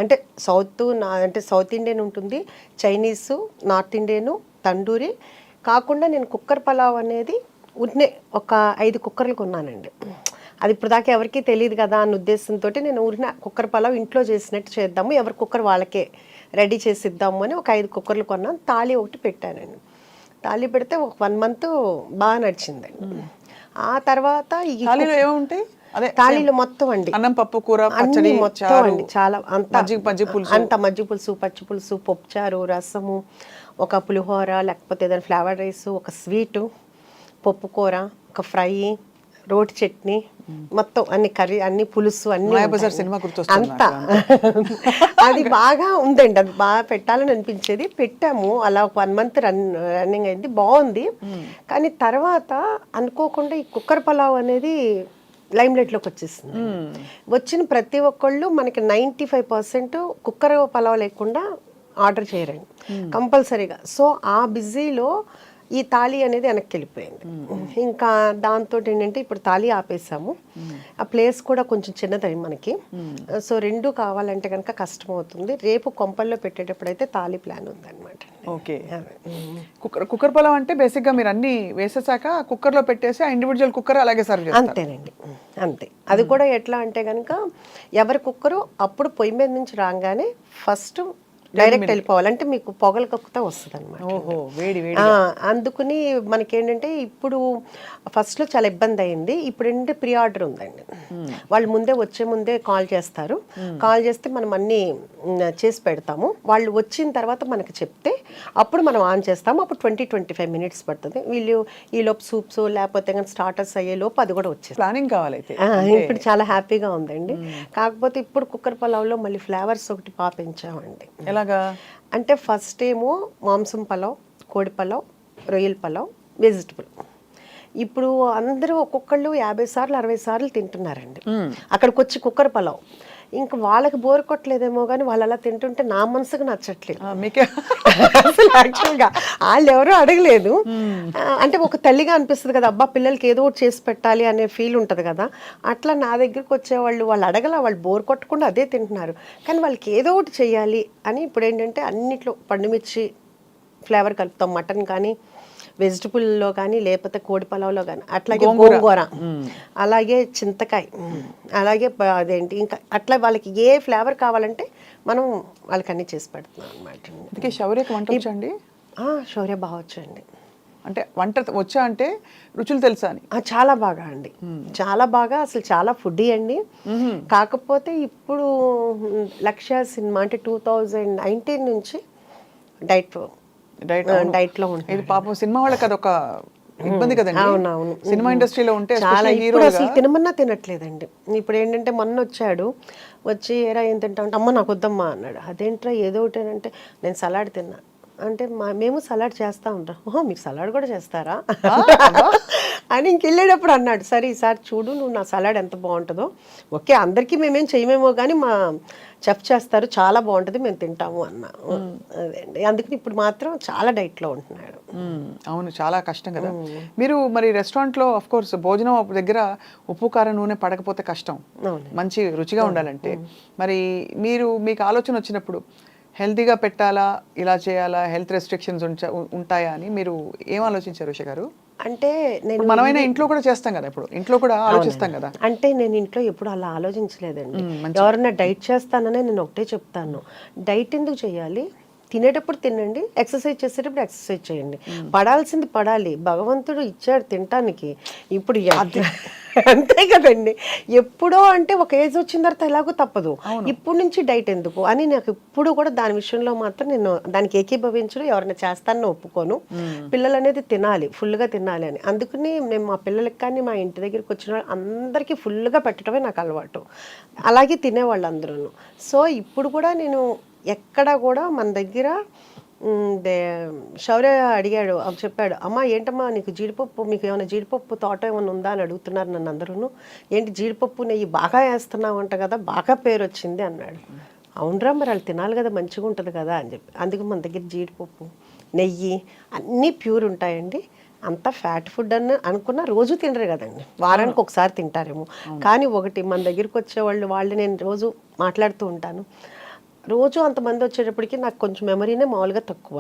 అంటే సౌత్ ఇండియన్ ఉంటుంది, చైనీసు, నార్త్ ఇండియను, తండూరి కాకుండా నేను కుక్కర్ పలావ్ అనేది ఒక 5 కుక్కర్లు కొన్నానండి. అది ఇప్పుడు దాకా ఎవరికీ తెలియదు కదా అన్న ఉద్దేశంతో నేను కుక్కర్ పలావ్ ఇంట్లో చేసినట్టు చేద్దాము, ఎవరి కుక్కర్ వాళ్ళకే రెడీ చేసి ఇద్దాము అని ఒక 5 కుక్కర్లు కొన్నాను. తాళి ఒకటి పెట్టానండి. తాళి పెడితే ఒక 1 month బాగా నడిచిందండి. ఆ తర్వాత ఈ తాళీలో మొత్తం అండి అన్నం, పప్పు, కూర, అన్ని మొత్తం అండి, చాలా అంత మజ్జిగ పులుసు, పచ్చి పులుసు, పప్పుచారు, రసము, ఒక పులిహోర, లేకపోతే ఏదైనా ఫ్లేవర్ రైస్, ఒక స్వీటు, పప్పు కూర, ఒక ఫ్రై, రోటి చట్నీ, మొత్తం అన్ని కర్రీ, అన్ని పులుసు, అన్ని అంతా అది బాగా ఉందండి. అది బాగా పెట్టాలని అనిపించేది. పెట్టాము, అలా ఒక 1 month రన్నింగ్ అయింది, బాగుంది. కానీ తర్వాత అనుకోకుండా ఈ కుక్కర్ పలావ్ అనేది లైమ్లైట్లోకి వచ్చేసింది. వచ్చిన ప్రతి ఒక్కళ్ళు మనకి 95% కుక్కర్ పలావ్ లేకుండా ఆర్డర్ చేయరండి కంపల్సరీగా. సో ఆ బిజీలో ఈ తాళి అనేది వెనక్కి వెళ్ళిపోయింది. ఇంకా దాంతో ఏంటంటే ఇప్పుడు తాళి ఆపేసాము. ఆ ప్లేస్ కూడా కొంచెం చిన్నది మనకి, సో 2 కావాలంటే కనుక కష్టం అవుతుంది. రేపు కొంపల్లో పెట్టేటప్పుడు అయితే తాళి ప్లాన్ ఉందన్నమాట. ఓకే, కుక్కర్ పలావ్ అంటే బేసిక్గా మీరు అన్ని వేసేసాక కుక్కర్లో పెట్టేసి ఆ ఇండివిజువల్ కుక్కర్ అలాగే సర్వ్ చేస్తారు? అంతేనండి, అంతే. అది కూడా ఎట్లా అంటే కనుక ఎవరి కుక్కరు అప్పుడు పొయ్యి మీద నుంచి రాగానే ఫస్ట్ డైరెక్ట్ వెళ్ళిపోవాలంటే మీకు పొగలు కక్కుతా వస్తుంది అనమాట. అందుకుని మనకేంటంటే ఇప్పుడు ఫస్ట్లో చాలా ఇబ్బంది అయింది. ఇప్పుడు ఏంటంటే ప్రీ ఆర్డర్ ఉందండి. వాళ్ళు వచ్చే ముందే కాల్ చేస్తారు. కాల్ చేస్తే మనం అన్నీ చేసి పెడతాము. వాళ్ళు వచ్చిన తర్వాత మనకి చెప్తే అప్పుడు మనం ఆన్ చేస్తాము. అప్పుడు 20-25 minutes పడుతుంది. వీళ్ళు ఈలోపు సూప్స్ లేకపోతే కానీ స్టార్టర్స్ అయ్యేలోపు అది కూడా వచ్చేది. ప్లానింగ్ కావాలైతే ఇప్పుడు చాలా హ్యాపీగా ఉందండి. కాకపోతే ఇప్పుడు కుక్కర్ పలావ్లో మళ్ళీ ఫ్లేవర్స్ ఒకటి పెంచామండి. అంటే ఫస్ట్ ఏమో మాంసం పలావ్, కోడి పలావ్, రొయ్యల పలావ్, వెజిటబుల్. ఇప్పుడు అందరూ ఒక్కొక్కళ్ళు 50 సార్లు 60 సార్లు తింటున్నారండి అక్కడికి వచ్చి కుక్కర్ పలావ్. ఇంకా వాళ్ళకి బోర్ కొట్టలేదేమో కానీ వాళ్ళు అలా తింటుంటే నా మనసుకు నచ్చట్లేదు. అసలు యాక్చువల్గా వాళ్ళు ఎవరూ అడగలేదు. అంటే ఒక తల్లిగా అనిపిస్తుంది కదా, అబ్బా పిల్లలకి ఏదో ఒకటి చేసి పెట్టాలి అనే ఫీల్ ఉంటుంది కదా. అట్లా నా దగ్గరికి వచ్చేవాళ్ళు అడగల, వాళ్ళు బోర్ కొట్టకుండా అదే తింటున్నారు. కానీ వాళ్ళకి ఏదో ఒకటి చెయ్యాలి అని ఇప్పుడు ఏంటంటే అన్నిట్లో పండుమిర్చి ఫ్లేవర్ కలుపుతాం, మటన్ కానీ వెజిటబుల్లో కానీ లేకపోతే కోడి పలావ్లో కానీ, అట్లాగే గోంగూర, అలాగే చింతకాయ, అలాగే అదేంటి ఇంకా అట్లా వాళ్ళకి ఏ ఫ్లేవర్ కావాలంటే మనం వాళ్ళకి అన్నీ చేసి పెడుతున్నాం అనమాట. శౌర్యకి వంట వచ్చండి? శౌర్య బాగా వచ్చండి. అంటే వంట వచ్చా అంటే రుచులు తెలుసా అని? చాలా బాగా అండి, చాలా బాగా. అసలు చాలా ఫుడ్డీ అండి. కాకపోతే ఇప్పుడు లక్ష్య సినిమా అంటే 2019 నుంచి డైట్లో ఉంటుంది. ఇది పాపం సినిమా వాళ్ళకి అదొక ఇబ్బంది కదండి. అవునవును. సినిమా ఇండస్ట్రీలో ఉంటే చాలా especially ఇప్పుడు హీరోగా అసలు తినమన్నా తినట్లేదండి. ఇప్పుడు ఏంటంటే మొన్న వచ్చాడు, వచ్చి ఏరా ఏం తింటావు అంటే అమ్మ నాకు వద్దమ్మా అన్నాడు. అదేంట్రా ఏదో ఒకటి అంటే నేను సలాడ్ తిన్నా అంటే మేము సలాడ్ చేస్తా ఉంటాం. ఓహో మీరు సలాడ్ కూడా చేస్తారా అని ఇంకెళ్ళేటప్పుడు అన్నాడు. సరే ఈసారి చూడు నువ్వు నా సలాడ్ ఎంత బాగుంటుందో. ఓకే అందరికీ మేమేం చేయమేమో కానీ మా చెఫ్ చేస్తారు చాలా బాగుంటుంది మేము తింటాము అన్న. అదే అండి అందుకని ఇప్పుడు మాత్రం చాలా డైట్లో ఉంటున్నాడు. అవును చాలా కష్టం కదా. మీరు మరి రెస్టారెంట్లో ఆఫ్ కోర్స్ భోజనం దగ్గర ఉప్పు కారం నూనె పడకపోతే కష్టం, మంచి రుచిగా ఉండాలంటే. మరి మీకు ఆలోచన వచ్చినప్పుడు హెల్తీగా పెట్టాలా, ఇలా చేయాలా, హెల్త్ రెస్ట్రిక్షన్స్ ఉంటాయా అని మీరు ఏం ఆలోచించారు ఉష గారు? అంటే నేను మనమైనా ఇంట్లో కూడా చేస్తాం కదా, ఇప్పుడు ఇంట్లో కూడా ఆలోచిస్తాం కదా. అంటే నేను ఇంట్లో ఎప్పుడు అలా ఆలోచించలేదండి. ఎవరన్నా డైట్ చేస్తాననే నేను ఒకటే చెప్తాను, డైట్ ఎందుకు చేయాలి, తినేటప్పుడు తినండి, ఎక్సర్సైజ్ చేసేటప్పుడు ఎక్సర్సైజ్ చేయండి. పడాల్సింది పడాలి, భగవంతుడు ఇచ్చాడు తినటానికి. ఇప్పుడు అంతే కదండి. ఎప్పుడో అంటే ఒక ఏజ్ వచ్చిన తర్వాత ఎలాగో తప్పదు, ఇప్పుడు నుంచి డైట్ ఎందుకు అని నాకు ఇప్పుడు కూడా దాని విషయంలో మాత్రం నేను దానికి ఏకీభవించడం, ఎవరైనా చేస్తానని ఒప్పుకోను. పిల్లలు అనేది తినాలి, ఫుల్గా తినాలి అని. అందుకని నేను మా పిల్లలకి కానీ మా ఇంటి దగ్గరికి వచ్చిన అందరికీ ఫుల్గా పెట్టడమే నాకు అలవాటు. అలాగే తినేవాళ్ళు అందరూ. సో ఇప్పుడు కూడా నేను ఎక్కడ కూడా మన దగ్గర శౌర్య అడిగాడు, చెప్పాడు, అమ్మ ఏంటమ్మా నీకు జీడిపప్పు, మీకు ఏమైనా జీడిపప్పు తోట ఏమైనా ఉందా అని అడుగుతున్నారు నన్ను అందరూ. ఏంటి జీడిపప్పు నెయ్యి బాగా వేస్తున్నావు అంట కదా, బాగా పేరు వచ్చింది అన్నాడు. అవునరా మరి వాళ్ళు తినాలి కదా, మంచిగా ఉంటుంది కదా అని చెప్పి. అందుకు మన దగ్గర జీడిపప్పు నెయ్యి అన్నీ ప్యూర్ ఉంటాయండి. అంత ఫ్యాట్ ఫుడ్ అని అనుకున్న రోజు తినరు కదండి, వారానికి ఒకసారి తింటారేమో. కానీ ఒకటి మన దగ్గరికి వచ్చేవాళ్ళు నేను రోజు మాట్లాడుతూ ఉంటాను, రోజు అంతమంది వచ్చేటప్పటికి నాకు కొంచెం మెమరీనే మామూలుగా తక్కువ.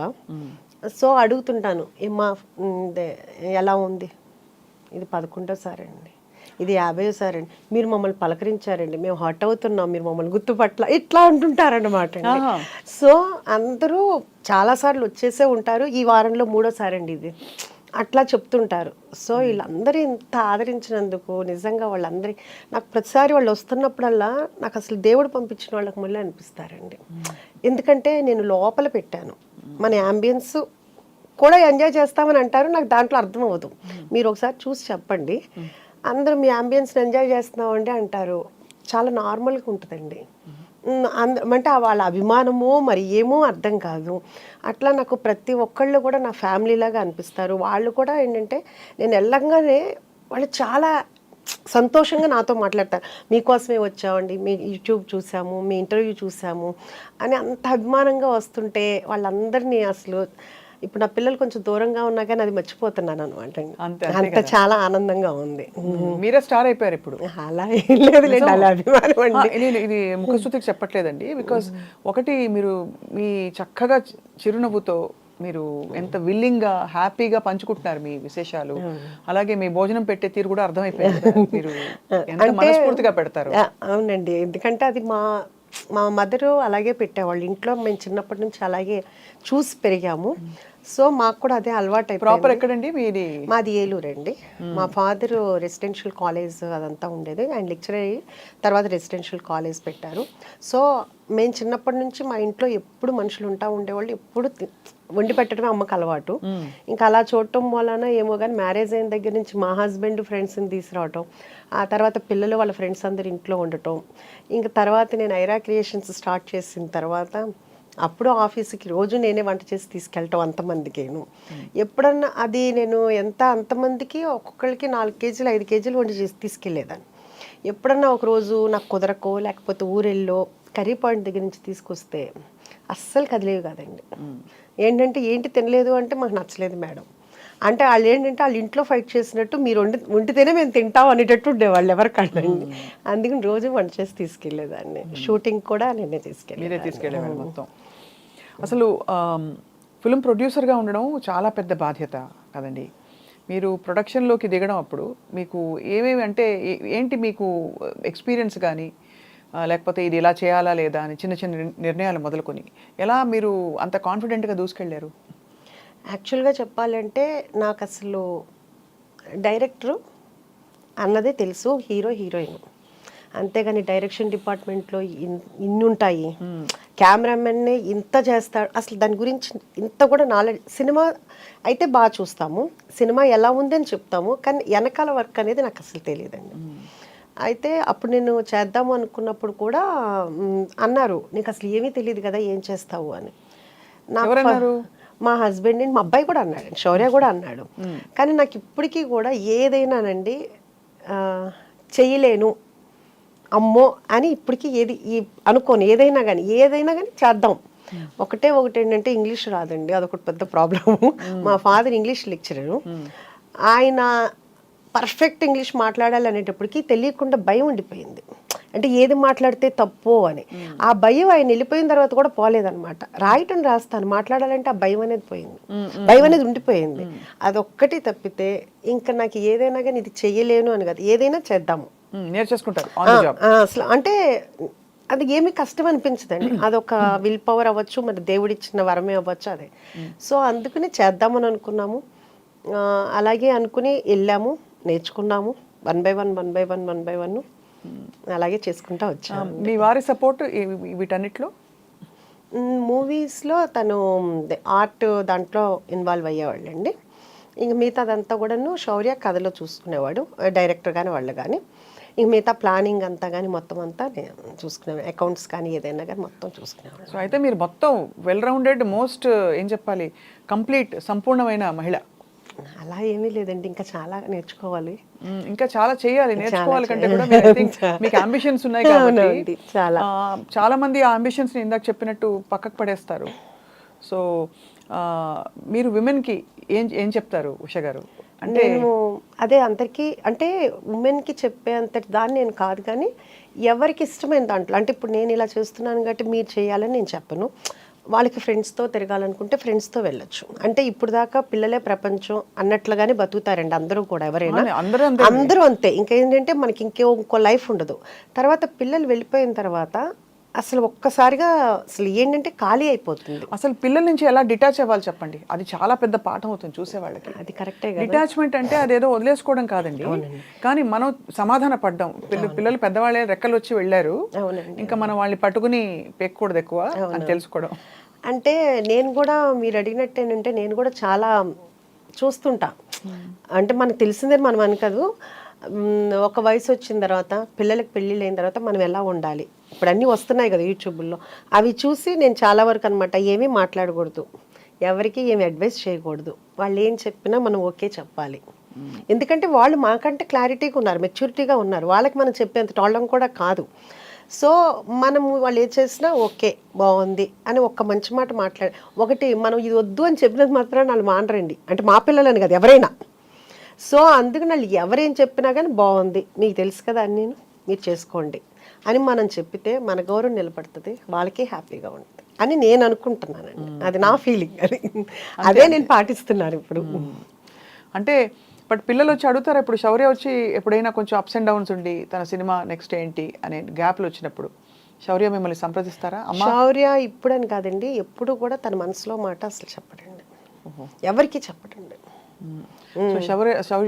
సో అడుగుతుంటాను, ఏమా ఎలా ఉంది, ఇది 11వ అండి, ఇది 50వ అండి, మీరు మమ్మల్ని పలకరించారండి, మేము హర్ట్ అవుతున్నాం, మీరు మమ్మల్ని గుర్తుపట్ల, ఇట్లా అంటుంటారన్నమాట అండి. సో అందరూ చాలాసార్లు వచ్చేసే ఉంటారు, ఈ వారంలో 3వ అండి ఇది, అట్లా చెప్తుంటారు. సో వీళ్ళందరూ ఇంత ఆదరించినందుకు నిజంగా వాళ్ళందరి నాకు ప్రతిసారి వాళ్ళు వస్తున్నప్పుడల్లా నాకు అసలు దేవుడు పంపించిన వాళ్ళకి మళ్ళీ అనిపిస్తారండి. ఎందుకంటే నేను లోపల పెట్టాను, మన యాంబియన్స్ కూడా ఎంజాయ్ చేస్తామని అంటారు, నాకు దాంట్లో అర్థం అవ్వదు. మీరు ఒకసారి చూసి చెప్పండి, అందరూ మీ యాంబియన్స్ని ఎంజాయ్ చేస్తున్నామండి అంటారు, చాలా నార్మల్గా ఉంటుందండి. అంటే వాళ్ళ అభిమానమో మరి ఏమో అర్థం కాదు. అట్లా నాకు ప్రతి ఒక్కళ్ళు కూడా నా ఫ్యామిలీ లాగా అనిపిస్తారు. వాళ్ళు కూడా ఏంటంటే నేను వెళ్ళంగానే వాళ్ళు చాలా సంతోషంగా నాతో మాట్లాడతారు, మీకోసమే వచ్చామండి, మీ యూట్యూబ్ చూసాము, మీ ఇంటర్వ్యూ చూసాము అని అంత అభిమానంగా వస్తుంటే వాళ్ళందరినీ అసలు ఇప్పుడు నా పిల్లలు కొంచెం దూరంగా ఉన్నా కానీ అది మర్చిపోతున్నాను అనమాట. అంత చాలా ఆనందంగా ఉంది. మీరే స్టార్ అయిపోయారు ఇప్పుడు. అలా ఏం లేదు, అలా అభిమానం అండి. నేను ఇది ముఖస్తుతికి చెప్పట్లేదండి, బికాస్ ఒకటి మీరు మీ చక్కగా చిరునవ్వుతో మీరు ఎంత విల్లింగ్గా హ్యాపీగా పంచుకుంటున్నారు మీ విశేషాలు, అలాగే మీ భోజనం పెట్టే తీరు కూడా అర్థమైపోయింది, మీరు ఎంత మనస్ఫూర్తిగా పెడతారు. అవునండి, ఎందుకంటే అది మా మదరు అలాగే పెట్టేవాళ్ళు ఇంట్లో, మేము చిన్నప్పటి నుంచి అలాగే చూసి పెరిగాము. సో మాకు కూడా అదే అలవాటు అయిపోయింది. ప్రాపర్ ఎక్కడండి మీది? మాది ఏలూరు అండి. మా ఫాదర్ రెసిడెన్షియల్ కాలేజ్ అదంతా ఉండేది, ఆయన లెక్చరర్ అయ్యి తర్వాత రెసిడెన్షియల్ కాలేజ్ పెట్టారు. సో మేము చిన్నప్పటి నుంచి మా ఇంట్లో ఎప్పుడు మనుషులు ఉండేవాళ్ళు, ఎప్పుడు వండి పెట్టడమే అమ్మకు అలవాటు. ఇంకా అలా చూడటం వలన ఏమో కానీ మ్యారేజ్ అయిన దగ్గర నుంచి మా హస్బెండ్ ఫ్రెండ్స్ని తీసుకురావటం, ఆ తర్వాత పిల్లలు వాళ్ళ ఫ్రెండ్స్ అందరు ఇంట్లో ఉండటం, ఇంకా తర్వాత నేను ఐరా క్రియేషన్స్ స్టార్ట్ చేసిన తర్వాత అప్పుడు ఆఫీస్కి రోజు నేనే వంట చేసి తీసుకెళ్ళటం అంతమందికేను. ఎప్పుడన్నా అది నేను అంతమందికి ఒక్కొక్కరికి 4 కేజీలు 5 కేజీలు వండి చేసి తీసుకెళ్ళేదాన్ని. ఎప్పుడన్నా ఒకరోజు నాకు కుదరకో లేకపోతే ఊరెళ్ళో కర్రీ పాయింట్ దగ్గర నుంచి తీసుకొస్తే అస్సలు కదిలేవి కాదండి. ఏంటి తినలేదు అంటే మాకు నచ్చలేదు మేడం అంటే, వాళ్ళు ఏంటంటే వాళ్ళ ఇంట్లో ఫైట్ చేసినట్టు మీరు వండితేనే మేము తింటాం అనేటట్టు ఉండేవాళ్ళు ఎవరికన్నాండి. అందుకని రోజు వంట చేసి తీసుకెళ్ళేదాన్ని. షూటింగ్ కూడా నేనే తీసుకెళ్ళేవాళ్ళు మొత్తం. అసలు ఫిల్మ్ ప్రొడ్యూసర్గా ఉండడం చాలా పెద్ద బాధ్యత కదండి. మీరు ప్రొడక్షన్లోకి దిగడం అప్పుడు మీకు ఏమేమి అంటే ఏంటి మీకు ఎక్స్పీరియన్స్ కానీ, లేకపోతే ఇది ఇలా చేయాలా లేదా అని చిన్న చిన్న నిర్ణయాలు మొదలుకొని ఎలా మీరు అంత కాన్ఫిడెంట్గా దూసుకెళ్ళారు? యాక్చువల్గా చెప్పాలంటే నాకు అసలు డైరెక్టరు అన్నదే తెలుసు, హీరో హీరోయిన్, అంతేగాని డైరెక్షన్ డిపార్ట్మెంట్లో ఇన్ని ఉంటాయి, కెమెరామెన్నే ఇంత చేస్తాడు, అసలు దాని గురించి ఇంత కూడా నాలెడ్జ్. సినిమా అయితే బాగా చూస్తాము, సినిమా ఎలా ఉంది అని చెప్తాము, కానీ వెనకాల వర్క్ అనేది నాకు అసలు తెలియదండి. అయితే అప్పుడు నేను చేద్దాము అనుకున్నప్పుడు కూడా అన్నారు, నీకు అసలు ఏమీ తెలియదు కదా, ఏం చేస్తావు అని. నాకు మా హస్బెండ్ మా అబ్బాయి కూడా అన్నాడు, శౌర్య కూడా అన్నాడు. కానీ నాకు ఇప్పటికీ కూడా ఏదైనానండి చేయలేను అమ్మో అని ఇప్పటికీ అనుకోను. ఏదైనా కానీ చేద్దాం. ఒకటి ఏంటంటే ఇంగ్లీష్ రాదండి, అదొకటి పెద్ద ప్రాబ్లము. మా ఫాదర్ ఇంగ్లీష్ లెక్చరరు, ఆయన పర్ఫెక్ట్ ఇంగ్లీష్ మాట్లాడాలి అనేటప్పటికి తెలియకుండా భయం ఉండిపోయింది, అంటే ఏది మాట్లాడితే తప్పు అని. ఆ భయం ఆయన వెళ్ళిపోయిన తర్వాత కూడా పోలేదన్నమాట. రాయటం రాస్తాను, మాట్లాడాలంటే ఆ భయం అనేది పోయింది, భయం అనేది ఉండిపోయింది. అదొక్కటి తప్పితే ఇంకా నాకు ఏదైనా కానీ ఇది చెయ్యలేను అని కాదు, ఏదైనా చేద్దాము నేర్చేసుకుంటారు అసలు. అంటే అది ఏమి కష్టం అనిపించదండి, అదొక విల్ పవర్ అవ్వచ్చు, మరి దేవుడిచ్చిన వరమే అవ్వచ్చు అదే. సో అందుకని చేద్దామని అనుకున్నాము, అలాగే అనుకుని వెళ్ళాము, నేర్చుకున్నాము, 1 by 1 అలాగే చేసుకుంటా వచ్చాము. మీ వారి సపోర్ట్ వీటన్నిటిలో? మూవీస్లో తను ఆర్ట్ దాంట్లో ఇన్వాల్వ్ అయ్యేవాళ్ళండి. ఇంక మిగతాదంతా కూడాను శౌర్య కథలో చూసుకునేవాడు, డైరెక్టర్ కానీ వాళ్ళు కానీ. ఇంక మిగతా ప్లానింగ్ అంతా కానీ మొత్తం అంతా నేను చూసుకునేవాడు, అకౌంట్స్ కానీ ఏదైనా కానీ మొత్తం చూసుకునేవాడు. సో అయితే మీరు మొత్తం వెల్ రౌండెడ్, మోస్ట్ ఏం చెప్పాలి, కంప్లీట్ సంపూర్ణమైన మహిళ. అలా ఏమీ లేదండి, ఇంకా చాలా నేర్చుకోవాలి, ఇంకా చాలా చేయాలి. నేర్చుకోవాలి కంటే కూడా మీకు అంబిషన్స్ ఉన్నాయి కాబట్టి చాలా మంది ఆ అంబిషన్స్ ని ఇందాక చెప్పినట్టు పక్కకు పడేస్తారు. సో మీరు విమెన్ కి ఏం చెప్తారు ఉష గారు? అంటే నేను అదే అందరికీ, అంటే ఉమెన్కి చెప్పే అంతటి దాన్ని నేను కాదు, కానీ ఎవరికి ఇష్టమైన దాంట్లో, అంటే ఇప్పుడు నేను ఇలా చేస్తున్నాను కాబట్టి మీరు చేయాలని నేను చెప్పను. వాళ్ళకి ఫ్రెండ్స్తో తిరగాలనుకుంటే ఫ్రెండ్స్తో వెళ్ళొచ్చు. అంటే ఇప్పుడు దాకా పిల్లలే ప్రపంచం అన్నట్లుగానే బతుకుతారండి అందరూ కూడా, ఎవరైనా అందరూ అంతే. ఇంకేంటంటే మనకి ఇంకో లైఫ్ ఉండదు. తర్వాత పిల్లలు వెళ్ళిపోయిన తర్వాత అసలు ఒక్కసారిగా అసలు ఏంటంటే ఖాళీ అయిపోతుంది. అసలు పిల్లల నుంచి ఎలా డిటాచ్ అవ్వాలి చెప్పండి, అది చాలా పెద్ద పాఠం అవుతుంది చూసే వాళ్ళకి. అది కరెక్టే. డిటాచ్మెంట్ అంటే అదేదో వదిలేసుకోవడం కాదండి, కానీ మనం సమాధాన పడ్డాం. పిల్లలు పెద్దవాళ్ళే రెక్కలు వచ్చి వెళ్ళారు, ఇంకా మనం వాళ్ళని పట్టుకుని పెక్కకూడదు ఎక్కువ అని తెలుసుకోవడం. అంటే నేను కూడా మీరు అడిగినట్టేనంటే నేను కూడా చాలా చూస్తుంటా, అంటే మనకు తెలిసిందే మనం అనుకోదు. ఒక వయసు వచ్చిన తర్వాత పిల్లలకి పెళ్ళిళ్ళు అయిన తర్వాత మనం ఎలా ఉండాలి, ఇప్పుడు అన్నీ వస్తున్నాయి కదా యూట్యూబ్లో, అవి చూసి నేను చాలా వరకు అనమాట ఏమీ మాట్లాడకూడదు, ఎవరికి ఏమి అడ్వైస్ చేయకూడదు. వాళ్ళు ఏం చెప్పినా మనం ఓకే చెప్పాలి. ఎందుకంటే వాళ్ళు మాకంటే క్లారిటీగా ఉన్నారు, మెచ్యూరిటీగా ఉన్నారు, వాళ్ళకి మనం చెప్పేంత టోళ్ళం కూడా కాదు. సో మనము వాళ్ళు ఏం చేసినా ఓకే బాగుంది అని ఒక్క మంచి మాట ఒకటి మనం ఇది వద్దు అని చెప్పినది మాత్రం వాళ్ళు మానరండి, అంటే మా పిల్లలని కదా ఎవరైనా. సో అందుకని వాళ్ళు ఎవరేం చెప్పినా కానీ బాగుంది, మీకు తెలుసు కదా అని మీరు చేసుకోండి అని మనం చెప్పితే మన గౌరవం నిలబడుతుంది, వాళ్ళకి హ్యాపీగా ఉంటుంది అని నేను అనుకుంటున్నానండి. అది నా ఫీలింగ్, అది అదే నేను పాటిస్తున్నాను ఇప్పుడు. అంటే బట్ పిల్లలు వచ్చి అడుగుతారా, ఇప్పుడు శౌర్య వచ్చి ఎప్పుడైనా కొంచెం అప్స్ అండ్ డౌన్స్ ఉండి తన సినిమా నెక్స్ట్ ఏంటి అనే గ్యాప్లు వచ్చినప్పుడు శౌర్య మిమ్మల్ని సంప్రదిస్తారా? శౌర్య ఇప్పుడని కాదండి, ఎప్పుడు కూడా తన మనసులో మాట అసలు చెప్పడండి, ఎవరికి చెప్పడండి.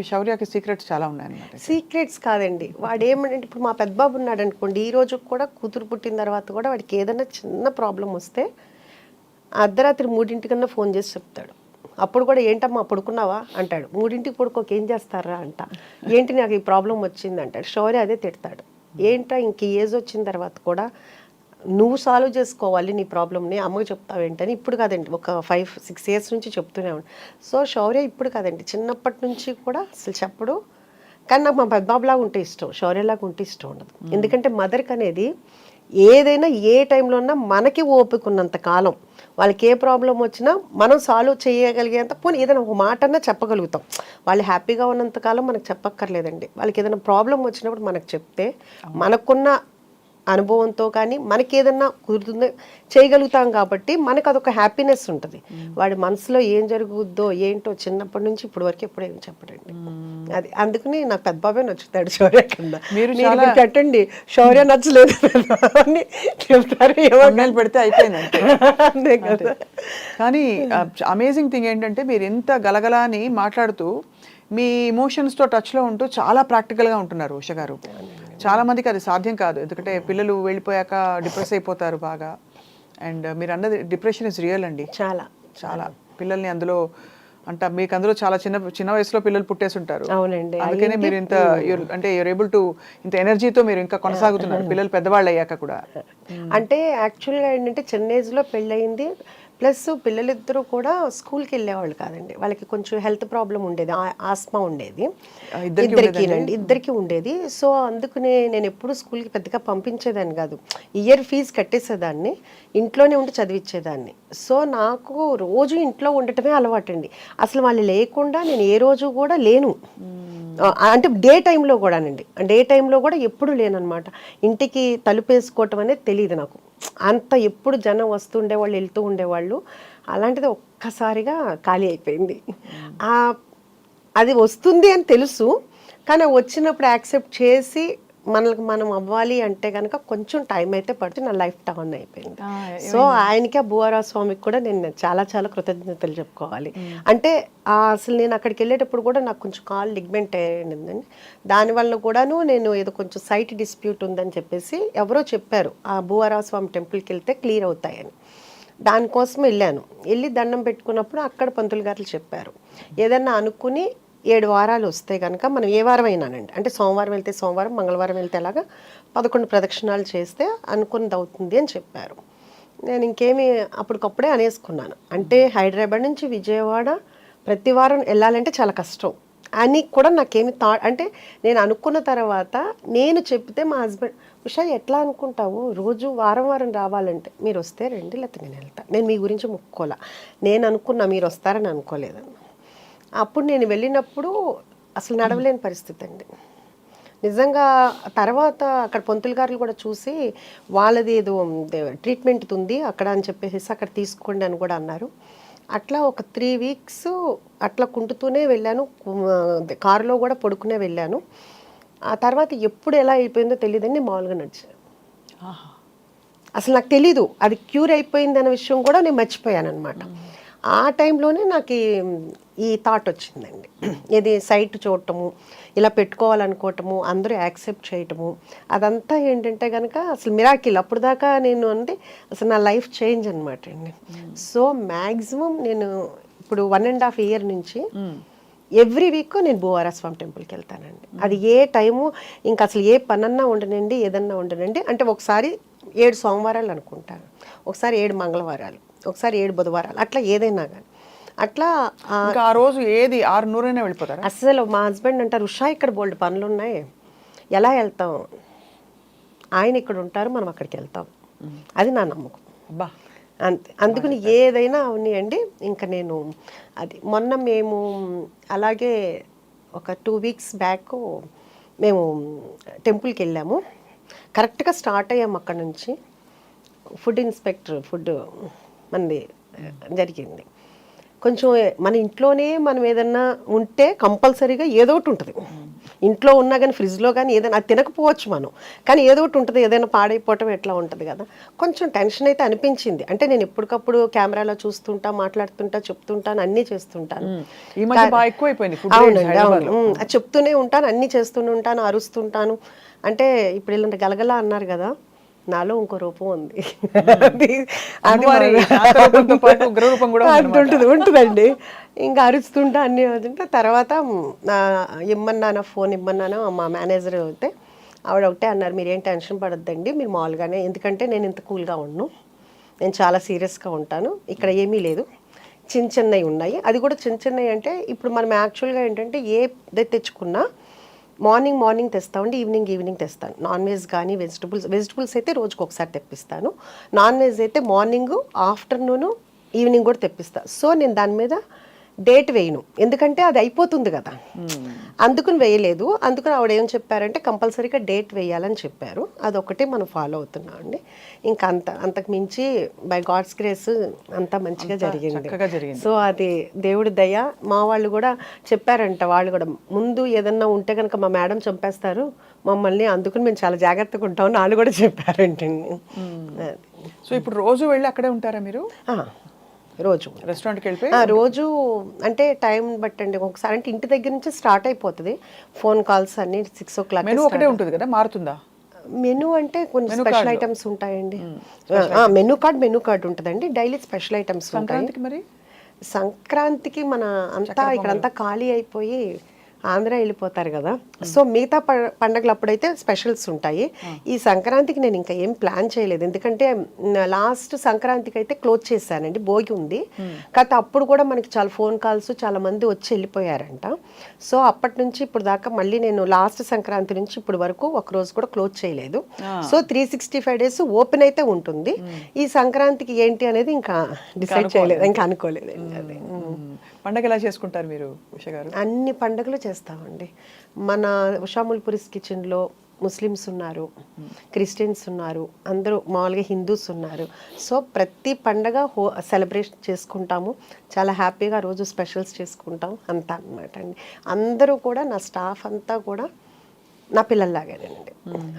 శౌర్యకి సీక్రెట్స్ చాలా ఉన్నాయన్నమాట. సీక్రెట్స్ కాదండి, వాడు ఏమంటే ఇప్పుడు మా పెద్ద బాబు ఉన్నాడు అనుకోండి, ఈ రోజు కూడా కూతురు పుట్టిన తర్వాత కూడా వాడికి ఏదైనా చిన్న ప్రాబ్లం వస్తే అర్ధరాత్రి 3 కన్నా ఫోన్ చేసి చెప్తాడు. అప్పుడు కూడా ఏంటమ్మా పడుకున్నావా అంటాడు, 3కి పడుకోక ఏం చేస్తారా అంట, ఏంటి నాకు ఈ ప్రాబ్లం వచ్చింది అంటాడు. శౌర్య అదే తిడతాడు, ఏంటా ఇంక ఏజ్ వచ్చిన తర్వాత కూడా నువ్వు సాల్వ్ చేసుకోవాలి నీ ప్రాబ్లమ్ని, అమ్మకి చెప్తావేంటని. ఇప్పుడు కాదండి, ఒక 5-6 years నుంచి చెప్తూనే ఉన్నాడు. సో శౌర్య ఇప్పుడు కాదండి, చిన్నప్పటి నుంచి కూడా అసలు చెప్పడు. కానీ నాకు మా పెద్దబాబులాగా ఉంటే ఇష్టం, శౌర్యలాగా ఉంటే ఇష్టం ఉండదు. ఎందుకంటే మదర్కి అనేది ఏదైనా ఏ టైంలో ఉన్నా మనకి ఓపిక ఉన్నంత కాలం వాళ్ళకి ఏ ప్రాబ్లం వచ్చినా మనం సాల్వ్ చేయగలిగేంత, పోనీ ఏదైనా ఒక మాట అన్నా చెప్పగలుగుతాం. వాళ్ళు హ్యాపీగా ఉన్నంత కాలం మనకు చెప్పక్కర్లేదండి. వాళ్ళకి ఏదైనా ప్రాబ్లం వచ్చినప్పుడు మనకు చెప్తే మనకున్న అనుభవంతో కానీ మనకి ఏదన్నా కుదురుతుందో చేయగలుగుతాం కాబట్టి మనకు అదొక హ్యాపీనెస్ ఉంటుంది. వాడి మనసులో ఏం జరుగుద్దో ఏంటో చిన్నప్పటి నుంచి ఇప్పుడు వరకు ఎప్పుడు ఏం చెప్పడండి. అది అందుకని నాకు పెద్ద బాబే నచ్చుతాడు శౌర్య కన్నా. మీరు పెట్టండి శౌర్య నచ్చలేదు అని చెప్తారు, ఏమన్నా పెడితే అయిపోయింది కదా. కానీ అమేజింగ్ థింగ్ ఏంటంటే మీరు ఎంత గలగలా అని మాట్లాడుతూ మీ ఇమోషన్స్తో టచ్లో ఉంటూ చాలా ప్రాక్టికల్గా ఉంటున్నారు ఉష గారు. చాలా మందికి అది సాధ్యం కాదు, ఎందుకంటే పిల్లలు వెళ్ళిపోయాక డిప్రెస్ అయిపోతారు బాగా. అండ్ మీరు అన్నది డిప్రెషన్ ఇస్ రియల్ అండి. చాలా చాలా పిల్లల్ని అందులో అంటే మీకు అందులో చాలా చిన్న చిన్న వయసులో పిల్లలు పుట్టేసి ఉంటారు. అవునండి. అందుకనే మీరు ఇంత అంటే యూర్ ఏబుల్ టు ఇంత ఎనర్జీతో మీరు ఇంకా కొనసాగుతున్నారు పిల్లలు పెద్దవాళ్ళు అయ్యాక కూడా. అంటే యాక్చువల్గా ఏంటంటే చిన్న ఏజ్లో పెళ్ళయింది, ప్లస్ పిల్లలిద్దరూ కూడా స్కూల్కి వెళ్ళేవాళ్ళు కాదండి. వాళ్ళకి కొంచెం హెల్త్ ప్రాబ్లం ఉండేది, ఆస్మా ఉండేది ఇద్దరికి ఉండేది. సో అందుకనే నేను ఎప్పుడు స్కూల్కి పెద్దగా పంపించేదాన్ని కాదు, ఇయర్ ఫీజు కట్టేసేదాన్ని, ఇంట్లోనే ఉండి చదివించేదాన్ని. సో నాకు రోజు ఇంట్లో ఉండటమే అలవాటండి. అసలు వాళ్ళు లేకుండా నేను ఏ రోజు కూడా లేను. అంటే డే టైంలో కూడానండి, డే టైంలో కూడా ఎప్పుడు లేనమాట. ఇంటికి తలుపు వేసుకోవటం అనేది తెలియదు నాకు. అంత ఎప్పుడు జనం వస్తుండేవాళ్ళు, వెళ్తూ ఉండేవాళ్ళు. అలాంటిది ఒక్కసారిగా ఖాళీ అయిపోయింది. అది వస్తుంది అని తెలుసు, కానీ వచ్చినప్పుడు యాక్సెప్ట్ చేసి మనకి మనం అవ్వాలి అంటే కనుక కొంచెం టైం అయితే పడితే నా లైఫ్ టర్న్ అయిపోయింది. సో ఆయనకి, ఆ భూవరాజ స్వామికి కూడా నేను చాలా చాలా కృతజ్ఞతలు చెప్పుకోవాలి. అంటే అసలు నేను అక్కడికి వెళ్ళేటప్పుడు కూడా నాకు కొంచెం కాల్ లిగ్మెంట్ అయ్యిందండి. దానివల్ల కూడాను నేను ఏదో కొంచెం సైట్ డిస్ప్యూట్ ఉందని చెప్పేసి ఎవరో చెప్పారు, ఆ భూవరాజ స్వామి టెంపుల్కి వెళ్తే క్లియర్ అవుతాయని. దానికోసం వెళ్ళి దండం పెట్టుకున్నప్పుడు అక్కడ పంతులు గారు చెప్పారు, ఏదన్నా అనుకుని 7 వారాలు వస్తే కనుక మనం ఏ వారం అయినానండి, అంటే సోమవారం వెళ్తే సోమవారం, మంగళవారం వెళ్తే అలాగా 11 ప్రదక్షిణాలు చేస్తే అనుకున్నది అవుతుంది అని చెప్పారు. నేను ఇంకేమీ అప్పటికప్పుడే అనేసుకున్నాను. అంటే హైదరాబాద్ నుంచి విజయవాడ ప్రతి వారం వెళ్ళాలంటే చాలా కష్టం అని కూడా నాకేమి అంటే నేను అనుకున్న తర్వాత నేను చెప్తే మా హస్బెండ్, ఉషా ఎట్లా అనుకుంటావు, రోజు వారం వారం రావాలంటే, మీరు వస్తే రండి లేకపోతే నేను వెళ్తాను, నేను మీ గురించి ముక్కోలా, నేను అనుకున్నా మీరు వస్తారని అనుకోలేదన్న. అప్పుడు నేను వెళ్ళినప్పుడు అసలు నడవలేని పరిస్థితి అండి నిజంగా. తర్వాత అక్కడ పంతులు గారులు కూడా చూసి వాళ్ళది ఏదో ట్రీట్మెంట్ ఉంది అక్కడ అని చెప్పేసి అక్కడ తీసుకోండి అని కూడా అన్నారు. అట్లా ఒక 3 వీక్స్ అట్లా కుంటుతూనే వెళ్ళాను, కారులో కూడా పడుకునే వెళ్ళాను. ఆ తర్వాత ఎప్పుడు ఎలా అయిపోయిందో తెలియదండి, మామూలుగా నడిచాను. అసలు నాకు తెలీదు అది క్యూర్ అయిపోయింది అనే విషయం కూడా నేను మర్చిపోయాను అనమాట. ఆ టైంలోనే నాకు ఈ థాట్ వచ్చిందండి, ఇది సైట్ చూడటము, ఇలా పెట్టుకోవాలనుకోవటము, అందరూ యాక్సెప్ట్ చేయటము, అదంతా ఏంటంటే కనుక అసలు మిరాకిల్. అప్పుడు దాకా నేను అంటే అసలు నా లైఫ్ చేంజ్ అనమాట అండి. సో మ్యాక్సిమం నేను ఇప్పుడు 1.5 year నుంచి ఎవ్రీ వీక్ నేను భూవరాజ స్వామి టెంపుల్కి వెళ్తానండి. అది ఏ టైము ఇంకా అసలు ఏ పనన్నా ఉండనండి, ఏదన్నా ఉండనండి. అంటే ఒకసారి 7 సోమవారాలు అనుకుంటాను, ఒకసారి 7 మంగళవారాలు, ఒకసారి 7 బుధవారాలు, అట్లా ఏదైనా కానీ అట్లా. ఆ రోజు ఏది 600 వెళ్ళిపోతారు. అసలు మా హస్బెండ్ అంటారు, ఉషా ఇక్కడ బోల్డ్ పనులు ఉన్నాయి, ఎలా వెళ్తాం, ఆయన ఇక్కడ ఉంటారు, మనం అక్కడికి వెళ్తాం, అది నా నమ్మకం. అబ్బా అంతే, అందుకని ఏదైనా ఉన్నాయండి. ఇంకా నేను అది మొన్న మేము అలాగే ఒక 2 weeks బ్యాక్ మేము టెంపుల్కి వెళ్ళాము. కరెక్ట్గా స్టార్ట్ అయ్యాము అక్కడ నుంచి. ఫుడ్ ఇన్స్పెక్టర్ ఫుడ్ మనది జరిగింది. కొంచెం మన ఇంట్లోనే మనం ఏదన్నా ఉంటే కంపల్సరీగా ఏదో ఒకటి ఉంటుంది. ఇంట్లో ఉన్నా కానీ ఫ్రిడ్జ్లో కానీ ఏదైనా అది తినకపోవచ్చు మనం, కానీ ఏదో ఒకటి ఉంటుంది, ఏదైనా పాడైపోవటం ఎట్లా ఉంటుంది కదా. కొంచెం టెన్షన్ అయితే అనిపించింది. అంటే నేను ఎప్పటికప్పుడు కెమెరాలో చూస్తుంటా, మాట్లాడుతుంటా, చెప్తుంటాను, అన్నీ చేస్తుంటాను. అవునండి, అవును, అది చెప్తూనే ఉంటాను, అన్నీ చేస్తూనే ఉంటాను, అరుస్తుంటాను. అంటే ఇప్పుడు ఇలాంటి గలగలా అన్నారు కదా, నాలో ఇంకో రూపం ఉంది, ఉంటుందండి. ఇంకా అరుస్తుంటా అన్నీ అవుతుంటా. తర్వాత ఇమ్మన్నాను, ఫోన్ ఇమ్మన్నాను, మా మేనేజర్ అయితే ఆవిడ ఒకటే అన్నారు, మీరేం టెన్షన్ పడొద్దండి, మీరు మామూలుగానే, ఎందుకంటే నేను ఇంత కూల్గా ఉండను, నేను చాలా సీరియస్గా ఉంటాను, ఇక్కడ ఏమీ లేదు, చిన్నవి ఉన్నాయి. అది కూడా చిన్నవి అంటే ఇప్పుడు మనం యాక్చువల్గా ఏంటంటే ఏది తెచ్చుకున్నా మార్నింగ్ తెస్తామండి, ఈవినింగ్ తెస్తాను. నాన్ వెజ్ కానీ వెజిటబుల్స్ అయితే రోజుకు ఒకసారి తెప్పిస్తాను. నాన్ వెజ్ అయితే మార్నింగ్, ఆఫ్టర్నూను, ఈవినింగ్ కూడా తెప్పిస్తాను. సో నేను దాని మీద డేట్ వేయను, ఎందుకంటే అది అయిపోతుంది కదా, అందుకుని వేయలేదు. అందుకని ఆవిడ ఏం చెప్పారంటే కంపల్సరీగా డేట్ వేయాలని చెప్పారు. అదొకటి మనం ఫాలో అవుతున్నాం అండి. ఇంకా అంతకు మించి బై గాడ్స్ గ్రేస్ అంతా మంచిగా జరిగింది. సో అది దేవుడి దయ. మా వాళ్ళు కూడా చెప్పారంట, వాళ్ళు కూడా ముందు ఏదన్నా ఉంటే కనుక మా మేడం చంపేస్తారు మమ్మల్ని, అందుకని మేము చాలా జాగ్రత్తగా ఉంటామని వాళ్ళు కూడా చెప్పారంటండి. సో ఇప్పుడు రోజు వెళ్ళి అక్కడే ఉంటారా మీరు? రోజు రెస్టారెంట్కి వెళ్ళిపోయి రోజు అంటే టైం బట్టండి. ఒకసారి అంటే ఇంటి దగ్గర నుంచి స్టార్ట్ అయిపోతుంది, ఫోన్ కాల్స్ అన్ని 6 o'clock మెనూ ఒకటే ఉంటుంది కదా, మారుతుందా? మెనూ అంటే కొన్ని Menu స్పెషల్ card లో. ఐటమ్స్ ఉంటాయండి. మెనూ కార్డ్ ఉంటుందండి. డైలీ స్పెషల్ ఐటమ్స్ ఉంటాయి. సంక్రాంతికి మరి సంక్రాంతికి మన అంతా ఇక్కడంతా ఖాళీ అయిపోయి ఆంధ్ర వెళ్ళిపోతారు కదా. సో మిగతా పండగలు అప్పుడైతే స్పెషల్స్ ఉంటాయి. ఈ సంక్రాంతికి నేను ఇంకా ఏం ప్లాన్ చేయలేదు, ఎందుకంటే లాస్ట్ సంక్రాంతికి అయితే క్లోజ్ చేశానండి, భోగి ఉంది. కాకపోతే అప్పుడు కూడా మనకి చాలా ఫోన్ కాల్స్, చాలా మంది వచ్చి వెళ్ళిపోయారంట. సో అప్పటి నుంచి ఇప్పుడు దాకా మళ్ళీ నేను లాస్ట్ సంక్రాంతి నుంచి ఇప్పుడు వరకు ఒక రోజు కూడా క్లోజ్ చేయలేదు. సో 365 days ఓపెన్ అయితే ఉంటుంది. ఈ సంక్రాంతికి ఏంటి అనేది ఇంకా డిసైడ్ చేయలేదు, ఇంకా అనుకోలేదు. అది పండగ ఎలా చేసుకుంటారు మీరు ఉష గారు? అన్ని పండుగలు చేస్తామండి. మన ఉషాముల్పురిస్ కిచెన్లో ముస్లిమ్స్ ఉన్నారు, క్రిస్టియన్స్ ఉన్నారు, అందరూ మామూలుగా హిందూస్ ఉన్నారు. సో ప్రతి పండగ సెలబ్రేషన్ చేసుకుంటాము, చాలా హ్యాపీగా రోజు స్పెషల్స్ చేసుకుంటాం అంతా అన్నమాట అండి. అందరూ కూడా నా స్టాఫ్ అంతా కూడా నా పిల్లల్లాగానండి.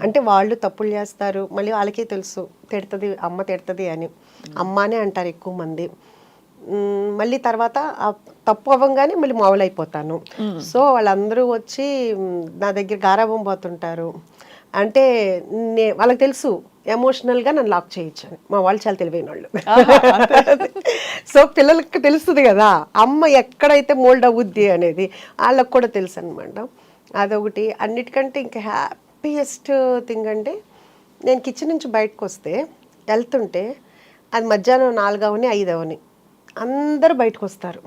అంటే వాళ్ళు తప్పులు చేస్తారు, మళ్ళీ వాళ్ళకే తెలుసు తిడుతుంది, అమ్మ తిడుతుంది అని, అమ్మనే అంటారు ఎక్కువ మంది. మళ్ళీ తర్వాత తప్పు అవ్వగానే మళ్ళీ మామూలు అయిపోతాను. సో వాళ్ళందరూ వచ్చి నా దగ్గర గారాబం పోతుంటారు. అంటే వాళ్ళకి తెలుసు ఎమోషనల్గా నన్ను లాక్ చేయొచ్చు. మా వాళ్ళు చాలా తెలివైన వాళ్ళు. సో పిల్లలకి తెలుస్తుంది కదా అమ్మ ఎక్కడైతే మోల్డ్ అవుద్ది అనేది, వాళ్ళకి కూడా తెలుసు అనమాట. అదొకటి. అన్నిటికంటే ఇంకా హ్యాపీయెస్ట్ థింగ్ అంటే, నేను కిచెన్ నుంచి బయటకు వస్తే వెళ్తుంటే అది మధ్యాహ్నం 4 అవని 5 అవని అందరూ బయటకు వస్తారు.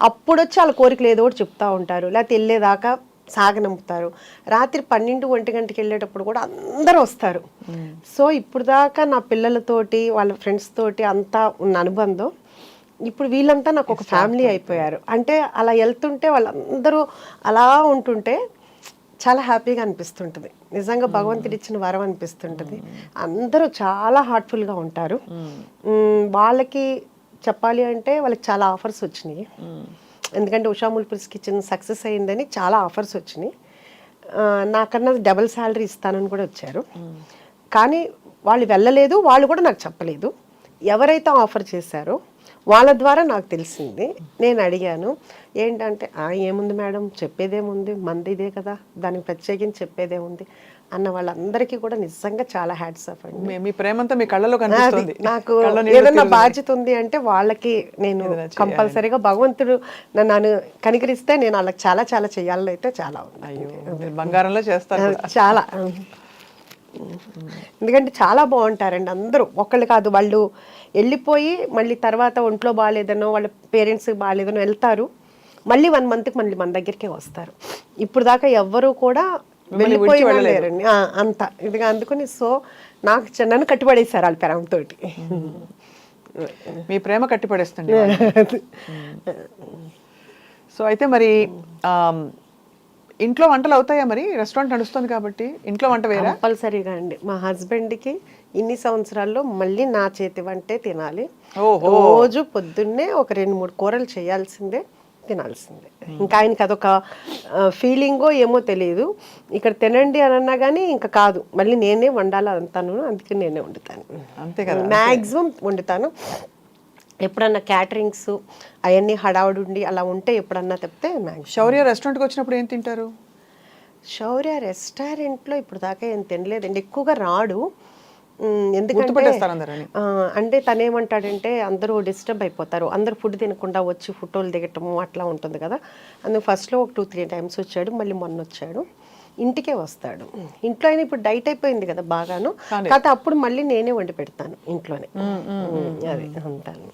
అప్పుడు వచ్చి వాళ్ళ కోరికలు ఏదో ఒకటి చెప్తూ ఉంటారు, లేకపోతే వెళ్ళేదాకా సాగనంపుతారు. రాత్రి 12-1 గంటకి వెళ్ళేటప్పుడు కూడా అందరూ వస్తారు. సో ఇప్పుడు దాకా నా పిల్లలతోటి వాళ్ళ ఫ్రెండ్స్ తోటి అంతా ఉన్న అనుబంధం ఇప్పుడు వీళ్ళంతా నాకు ఒక ఫ్యామిలీ అయిపోయారు. అంటే అలా వెళ్తుంటే వాళ్ళందరూ అలా ఉంటుంటే చాలా హ్యాపీగా అనిపిస్తుంటుంది. నిజంగా భగవంతుడు ఇచ్చిన వరం అనిపిస్తుంటుంది. అందరూ చాలా హార్ట్ఫుల్గా ఉంటారు. వాళ్ళకి చెప్పాలి అంటే వాళ్ళకి చాలా ఆఫర్స్ వచ్చినాయి, ఎందుకంటే ఉషాముల్పురిస్ కిచెన్ సక్సెస్ అయిందని చాలా ఆఫర్స్ వచ్చినాయి. నాకన్నా డబుల్ శాలరీ ఇస్తానని కూడా వచ్చారు. కానీ వాళ్ళు వెళ్ళలేదు, వాళ్ళు కూడా నాకు చెప్పలేదు. ఎవరైతే ఆఫర్ చేశారో వాళ్ళ ద్వారా నాకు తెలిసింది. నేను అడిగాను, ఏంటంటే ఏముంది మేడం, చెప్పేదేముంది, మంది ఇదే కదా, దానికి ప్రత్యేకించి చెప్పేదేముంది అన్న వాళ్ళందరికీ కూడా నిజంగా చాలా హ్యాట్స్ ఆఫ్ అండి. మీ ప్రేమంతా మీ కళ్ళలో కనిపిస్తుంది. నాకు ఏదన్నా బాధ్యత ఉంది అంటే వాళ్ళకి నేను కంపల్సరీగా, భగవంతుడు నన్ను కనికరిస్తే నేను వాళ్ళకి చాలా చాలా చేయాలని అయితే చాలా ఉంది. బంగారంలో చేస్తారు చాలా. ఎందుకంటే చాలా బాగుంటారండి అందరూ, ఒకళ్ళు కాదు. వాళ్ళు వెళ్ళిపోయి మళ్ళీ తర్వాత ఒంట్లో బాగాలేదనో వాళ్ళ పేరెంట్స్ బాగాలేదనో వెళ్తారు, మళ్ళీ 1 monthకి మళ్ళీ మన దగ్గరికే వస్తారు. ఇప్పుడు దాకా ఎవ్వరూ కూడా వెళ్ళిపోయి వెళ్ళలేరండి అంత ఇదిగా. అందుకని సో నాకు నన్ను కట్టుబడేశారు వాళ్ళ ప్రేమతో. మీ ప్రేమ కట్టిపడేస్తుంది. సో అయితే మరి ఇంట్లో వంటలు అవుతాయా? మరి రెస్టారెంట్ నడుస్తుంది కాబట్టి ఇంట్లో వంట వేరే కంపల్సరీగా అండి. మా హస్బెండ్కి ఇన్ని సంవత్సరాల్లో మళ్ళీ నా చేతి వంటే తినాలి. రోజు పొద్దున్నే ఒక 2-3 కూరలు చేయాల్సిందే, తినాల్సిందే. ఇంకా ఆయనకి అదొక ఫీలింగో ఏమో తెలియదు. ఇక్కడ తినండి అని అన్నా కానీ ఇంకా కాదు, మళ్ళీ నేనే వండాలి అంతాను, అందుకే నేనే వండుతాను. అంతే కదా, మ్యాక్సిమం వండుతాను. ఎప్పుడన్నా క్యాటరింగ్స్ అవన్నీ హడావుడి ఉండి అలా ఉంటే ఎప్పుడన్నా తప్పితే శౌర్య రెస్టారెంట్కి వచ్చినప్పుడు ఏం తింటారు? శౌర్య రెస్టారెంట్లో ఇప్పుడు దాకా ఏం తినలేదండి, ఎక్కువగా రాడు. ఎందుకంటే అంటే తను ఏమంటాడంటే అందరూ డిస్టర్బ్ అయిపోతారు, అందరూ ఫుడ్ తినకుండా వచ్చి ఫోటోలు దిగటము అట్లా ఉంటుంది కదా. అందుకు ఫస్ట్లో ఒక 2-3 times వచ్చాడు, మళ్ళీ మొన్న వచ్చాడు. ఇంటికే వస్తాడు. ఇంట్లో అయినా ఇప్పుడు డైట్ అయిపోయింది కదా బాగాను, కాకపోతే అప్పుడు మళ్ళీ నేనే వండి పెడతాను ఇంట్లోనే. అది అంటాను.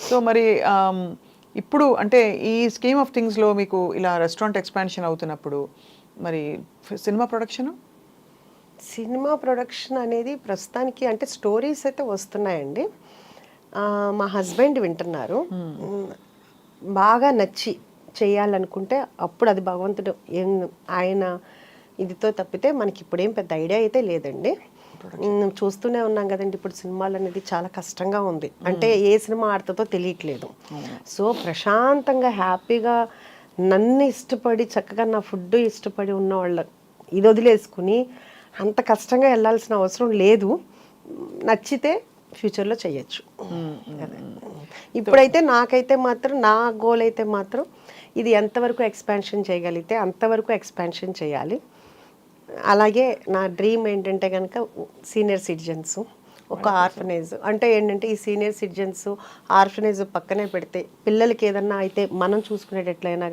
సో మరి ఇప్పుడు అంటే ఈ స్కీమ్ ఆఫ్ థింగ్స్లో మీకు ఇలా రెస్టారెంట్ ఎక్స్పాన్షన్ అవుతున్నప్పుడు మరి సినిమా ప్రొడక్షన్ అనేది ప్రస్తుతానికి అంటే స్టోరీస్ అయితే వస్తున్నాయండి. మా హస్బెండ్ వింటున్నారు. బాగా నచ్చి చేయాలనుకుంటే అప్పుడు అది భగవంతుడు ఆయన ఇదితో తప్పితే మనకి ఇప్పుడేం పెద్ద ఐడియా అయితే లేదండి. చూస్తూనే ఉన్నాం కదండి, ఇప్పుడు సినిమాలు అనేది చాలా కష్టంగా ఉంది. అంటే ఏ సినిమా ఆడుతుందో తెలియట్లేదు. సో ప్రశాంతంగా హ్యాపీగా నన్ను ఇష్టపడి చక్కగా నా ఫుడ్ ఇష్టపడి ఉన్న వాళ్ళ ఇది వదిలేసుకుని అంత కష్టంగా వెళ్ళాల్సిన అవసరం లేదు. నచ్చితే ఫ్యూచర్లో చేయొచ్చు. ఇప్పుడైతే నాకైతే మాత్రం నా గోల్ అయితే మాత్రం ఇది ఎంతవరకు ఎక్స్పాన్షన్ చేయగలిగితే అంతవరకు ఎక్స్పాన్షన్ చేయాలి. అలాగే నా డ్రీమ్ ఏంటంటే కనుక సీనియర్ సిటిజన్స్, ఒక ఆర్ఫనైజ్. అంటే ఏంటంటే ఈ సీనియర్ సిటిజన్స్ ఆర్ఫనైజ్ పక్కనే పెడితే పిల్లలకి ఏదన్నా అయితే మనం చూసుకునేటట్లయినా.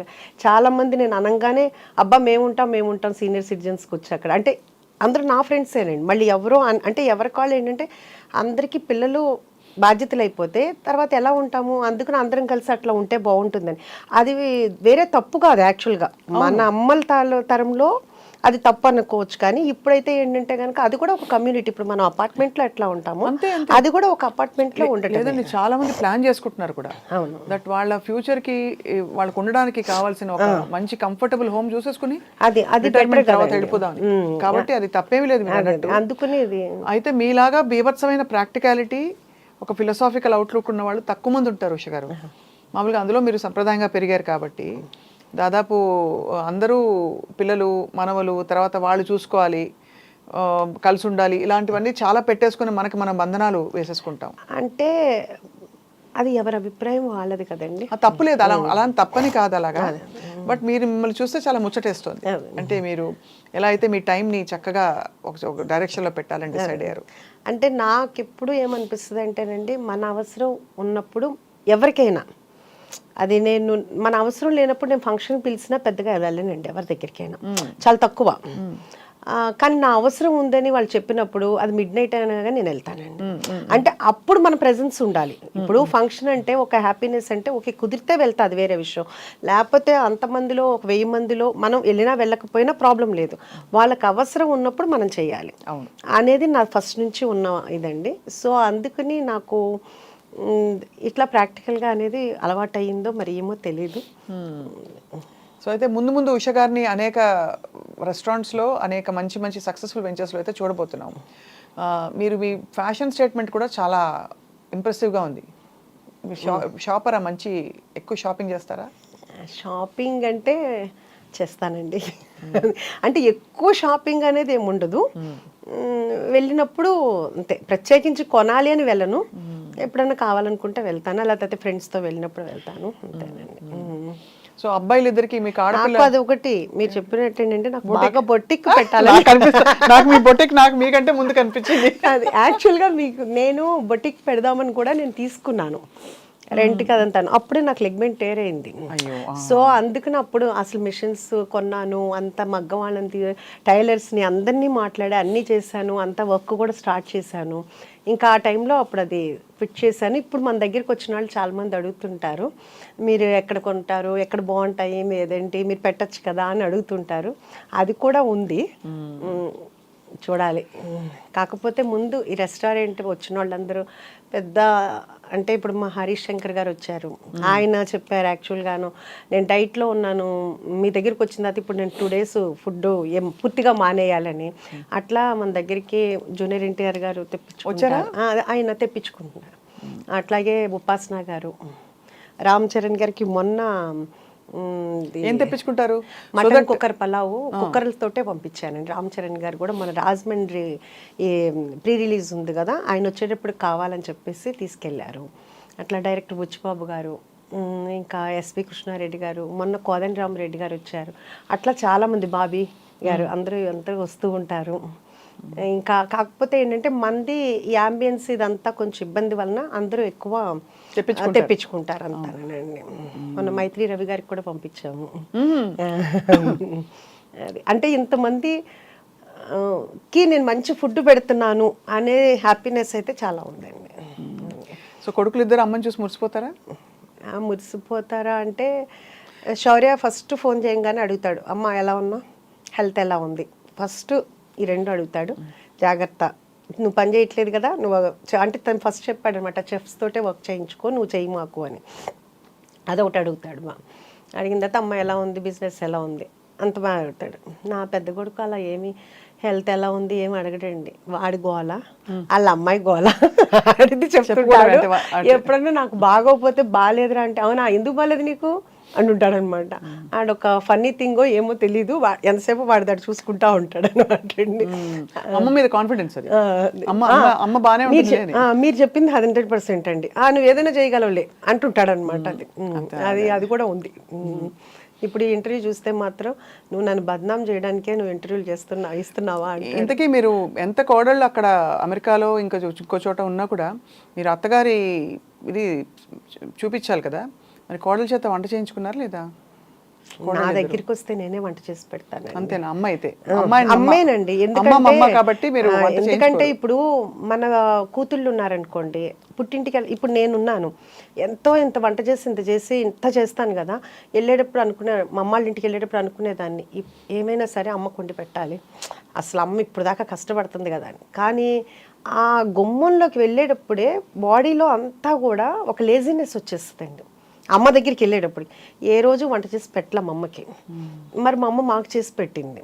చాలామంది నేను అనగానే అబ్బా మేముంటాం సీనియర్ సిటిజన్స్కి వచ్చి అక్కడ అంటే అందరూ నా ఫ్రెండ్సేనండి. మళ్ళీ ఎవరో అంటే ఎవరి కాళ్ళు ఏంటంటే అందరికీ పిల్లలు బాధ్యతలు అయిపోతే తర్వాత ఎలా ఉంటాము, అందుకని అందరం కలిసి అట్లా ఉంటే బాగుంటుందని. అది వేరే తప్పు కాదు యాక్చువల్గా, మన అమ్మల తరంలో అది తప్పు అనుకోవచ్చు. కానీ ఇప్పుడైతే ఏంటంటే కనుక అది కూడా ఒక కమ్యూనిటీ. ఇప్పుడు మనం అపార్ట్మెంట్లో ఎట్లా ఉంటామో అది కూడా ఒక అపార్ట్మెంట్లో ఉండటం. చాలా మంది ప్లాన్ చేసుకుంటున్నారు కూడా. అవును. దట్ వాళ్ళ ఫ్యూచర్ కి వాళ్ళకు ఉండడానికి కావాల్సిన ఒక మంచి కంఫర్టబుల్ హోమ్ చూసేసుకుని అది రిటైర్మెంట్ తర్వాత వెళ్ళిపోదాం. కాబట్టి అది తప్పేమీ లేదు మీరు అన్నట్టు. అందుకని అయితే మీలాగా బీభత్సమైన ప్రాక్టికాలిటీ, ఒక ఫిలసాఫికల్ అవుట్లుక్ ఉన్న వాళ్ళు తక్కువ మంది ఉంటారు ఉష గారు. మామూలుగా అందులో మీరు సంప్రదాయంగా పెరిగారు కాబట్టి దాదాపు అందరూ పిల్లలు మనవలు తర్వాత వాళ్ళు చూసుకోవాలి, కలిసి ఉండాలి, ఇలాంటివన్నీ చాలా పెట్టేసుకుని మనకి మనం బంధనాలు వేసేసుకుంటాం. అంటే అది ఎవరి అభిప్రాయం వాళ్ళది కదండి. తప్పులేదు, అలా తప్పని కాదు అలాగా. బట్ మీరు మిమ్మల్ని చూస్తే చాలా ముచ్చటేస్తుంది. అంటే మీరు ఎలా అయితే మీ టైంని చక్కగా ఒక డైరెక్షన్లో పెట్టాలని డిసైడ్ అయ్యారు. అంటే నాకు ఎప్పుడు ఏమనిపిస్తుంది అంటేనండి, మన అవసరం ఉన్నప్పుడు ఎవరికైనా అది మన అవసరం లేనప్పుడు నేను ఫంక్షన్ పిలిచినా పెద్దగా వెళ్ళాలేనండి ఎవరి దగ్గరికైనా, చాలా తక్కువ. కానీ నా అవసరం ఉందని వాళ్ళు చెప్పినప్పుడు అది మిడ్-నైట్ అయినా కానీ నేను వెళ్తానండి. అంటే అప్పుడు మన ప్రెజెన్స్ ఉండాలి. ఇప్పుడు ఫంక్షన్ అంటే ఒక హ్యాపీనెస్ అంటే ఓకే కుదిరితే వెళ్తా, అది వేరే విషయం. లేకపోతే అంతమందిలో ఒక 1000 మందిలో మనం వెళ్ళినా వెళ్ళకపోయినా ప్రాబ్లం లేదు. వాళ్ళకి అవసరం ఉన్నప్పుడు మనం చేయాలి అనేది నా ఫస్ట్ నుంచి ఉన్న ఇదండి. సో అందుకని నాకు ఇట్లా ప్రాక్టికల్గా అనేది అలవాటు అయ్యిందో మరి ఏమో తెలీదు. సో అయితే ముందు ఉష గారిని అనేక రెస్టారెంట్స్లో అనేక మంచి సక్సెస్ఫుల్ వెంచర్స్లో అయితే చూడబోతున్నాం. మీరు మీ ఫ్యాషన్ స్టేట్మెంట్ కూడా చాలా ఇంప్రెసివ్గా ఉంది. షాపరా, మంచి ఎక్కువ షాపింగ్ చేస్తారా? షాపింగ్ అంటే చేస్తానండి. అంటే ఎక్కువ షాపింగ్ అనేది ఏముండదు. వెళ్ళినప్పుడు అంతే, ప్రత్యేకించి కొనాలి అని వెళ్ళను. ఎప్పుడైనా కావాలనుకుంటే వెళ్తాను, లేకపోతే ఫ్రెండ్స్తో వెళ్ళినప్పుడు వెళ్తాను, అంతేనండి. సో అబ్బాయిలు ఇద్దరికి మీకు ఆడపిల్ల అది ఒకటి మీరు చెప్పినట్టు ఏంటంటే నాకు బాగా బొట్టిక్ పెట్టాలి. నాకు మీ బొట్టిక్ నాకు మీకంటే ముందు కనిపించింది. అది యాక్చువల్గా నేను బొట్టిక్ పెడదామని కూడా నేను తీసుకున్నాను రెంట్కి అదంతాను. అప్పుడే నాకు లెగ్మెంట్ టేర్ అయింది. సో అందుకని అప్పుడు అసలు మిషన్స్ కొన్నాను, అంత మగ్గం వాళ్ళని టైలర్స్ని అందరినీ మాట్లాడి అన్నీ చేశాను, అంత వర్క్ కూడా స్టార్ట్ చేశాను. ఇంకా ఆ టైంలో అప్పుడు అది ఫిట్ చేశాను. ఇప్పుడు మన దగ్గరికి వచ్చిన వాళ్ళు చాలామంది అడుగుతుంటారు, మీరు ఎక్కడ కొంటారు, ఎక్కడ బాగుంటాయి, ఏదేంటి మీరు పెట్టచ్చు కదా అని అడుగుతుంటారు. అది కూడా ఉంది, చూడాలి. కాకపోతే ముందు ఈ రెస్టారెంట్ వచ్చిన వాళ్ళందరూ పెద్ద అంటే ఇప్పుడు మా హరీష్ శంకర్ గారు వచ్చారు, ఆయన చెప్పారు యాక్చువల్గాను నేను డైట్లో ఉన్నాను, మీ దగ్గరికి వచ్చిన తర్వాత ఇప్పుడు నేను 2 days ఫుడ్ పూర్తిగా మానేయాలని. అట్లా మన దగ్గరికి జూనియర్ ఎన్టీఆర్ గారు తెప్పించుకుంటారు, ఆయన తెప్పించుకుంటున్నారు. అట్లాగే ఉపాసన గారు, రామ్ చరణ్ గారికి మొన్న ఏం తెప్పించుకుంటారు, మటన్ కుక్కర్ పలావు కుక్కర్లతోటే పంపించానండి. రామ్ చరణ్ గారు కూడా మన రాజమండ్రి ఈ ప్రీ రిలీజ్ ఉంది కదా, ఆయన వచ్చేటప్పుడు కావాలని చెప్పేసి తీసుకెళ్లారు. అట్లా డైరెక్టర్ బుచ్చిబాబు గారు, ఇంకా ఎస్పి కృష్ణారెడ్డి గారు, మొన్న కోదండరామరెడ్డి గారు వచ్చారు. అట్లా చాలామంది, బాబీ గారు, అందరూ వస్తూ ఉంటారు. ఇంకా కాకపోతే ఏంటంటే మంది ఈ అంబియన్స్ ఇదంతా కొంచెం ఇబ్బంది వలన అందరూ ఎక్కువ తెప్పించుకుంటారు అంతానండి. మొన్న మైత్రి రవి గారికి కూడా పంపించాము. అది అంటే ఇంతమంది కి నేను మంచి ఫుడ్ పెడుతున్నాను అనే హ్యాపీనెస్ అయితే చాలా ఉందండి. సో కొడుకులు ఇద్దరు అమ్మని చూసి మురిసిపోతారా? మురిసిపోతారా అంటే శౌర్య ఫస్ట్ ఫోన్ చేయగానే అడుగుతాడు, అమ్మ ఎలా ఉన్నా, హెల్త్ ఎలా ఉంది, ఫస్ట్ ఈ 2 అడుగుతాడు. జాగ్రత్త, నువ్వు పని చేయట్లేదు కదా, నువ్వు అంటే తను ఫస్ట్ చెప్పాడు అనమాట, చెఫ్స్ తోటే వర్క్ చేయించుకో, నువ్వు చెయ్యి మాకు అని. అదొకటి అడుగుతాడు. అడిగిన తర్వాత అమ్మ ఎలా ఉంది, బిజినెస్ ఎలా ఉంది, అంత బాగా అడుగుతాడు. నా పెద్ద కొడుకు అలా ఏమి హెల్త్ ఎలా ఉంది ఏమి అడగడండి, వాడి గోల, వాళ్ళ అమ్మాయి గోల అడిగి చెప్తుంటాడు. ఎప్పుడన్నా నాకు బాగోపోతే బాగాలేదురా అంటే, అవునా ఎందుకు బాగాలేదు నీకు అని ఉంటాడు అనమాట. ఆడొక ఫన్నీ థింగో ఏమో తెలీదు, ఎంతసేపు వాడి దాడు చూసుకుంటా ఉంటాడు అనమాట. అమ్మ మీద కాన్ఫిడెన్స్, మీరు చెప్పింది 100% అండి, నువ్వు ఏదైనా చేయగలవులే అంటుంటాడు అనమాట. అది కూడా ఉంది. ఇప్పుడు ఈ ఇంటర్వ్యూ చూస్తే మాత్రం నువ్వు నన్ను బద్నాం చేయడానికే నువ్వు ఇంటర్వ్యూలు ఇస్తున్నావా అంటే. ఇంతకీ మీరు ఎంత కోడళ్ళు అక్కడ అమెరికాలో ఇంకా ఇంకో చోట ఉన్నా కూడా మీరు అత్తగారి ఇది చూపించాలి కదా, మరి కోడల చేత వంట చేయించుకున్నారు లేదా? నా దగ్గరికి వస్తే నేనే వంట చేసి పెడతాను. అంతేనా? అమ్మ అయితే అమ్మేనండి. కాబట్టి మీరు ఎందుకంటే ఇప్పుడు మన కూతుళ్ళు ఉన్నారనుకోండి, పుట్టింటికి ఇప్పుడు నేనున్నాను, ఎంత వంట చేసి ఇంత చేస్తాను కదా, వెళ్ళేటప్పుడు మా అమ్మాళ్ళ ఇంటికి వెళ్ళేటప్పుడు అనుకునేదాన్ని ఏమైనా సరే అమ్మకు వండి పెట్టాలి, అసలు అమ్మ ఇప్పుడు దాకా కష్టపడుతుంది కదా అని. కానీ ఆ గుమ్మంలోకి వెళ్ళేటప్పుడే బాడీలో అంతా కూడా ఒక లేజినెస్ వచ్చేస్తుందండి. అమ్మ దగ్గరికి వెళ్ళేటప్పుడు ఏ రోజు వంట చేసి పెట్టలేం అమ్మకి, మరి మా అమ్మ మాకు చేసి పెట్టింది.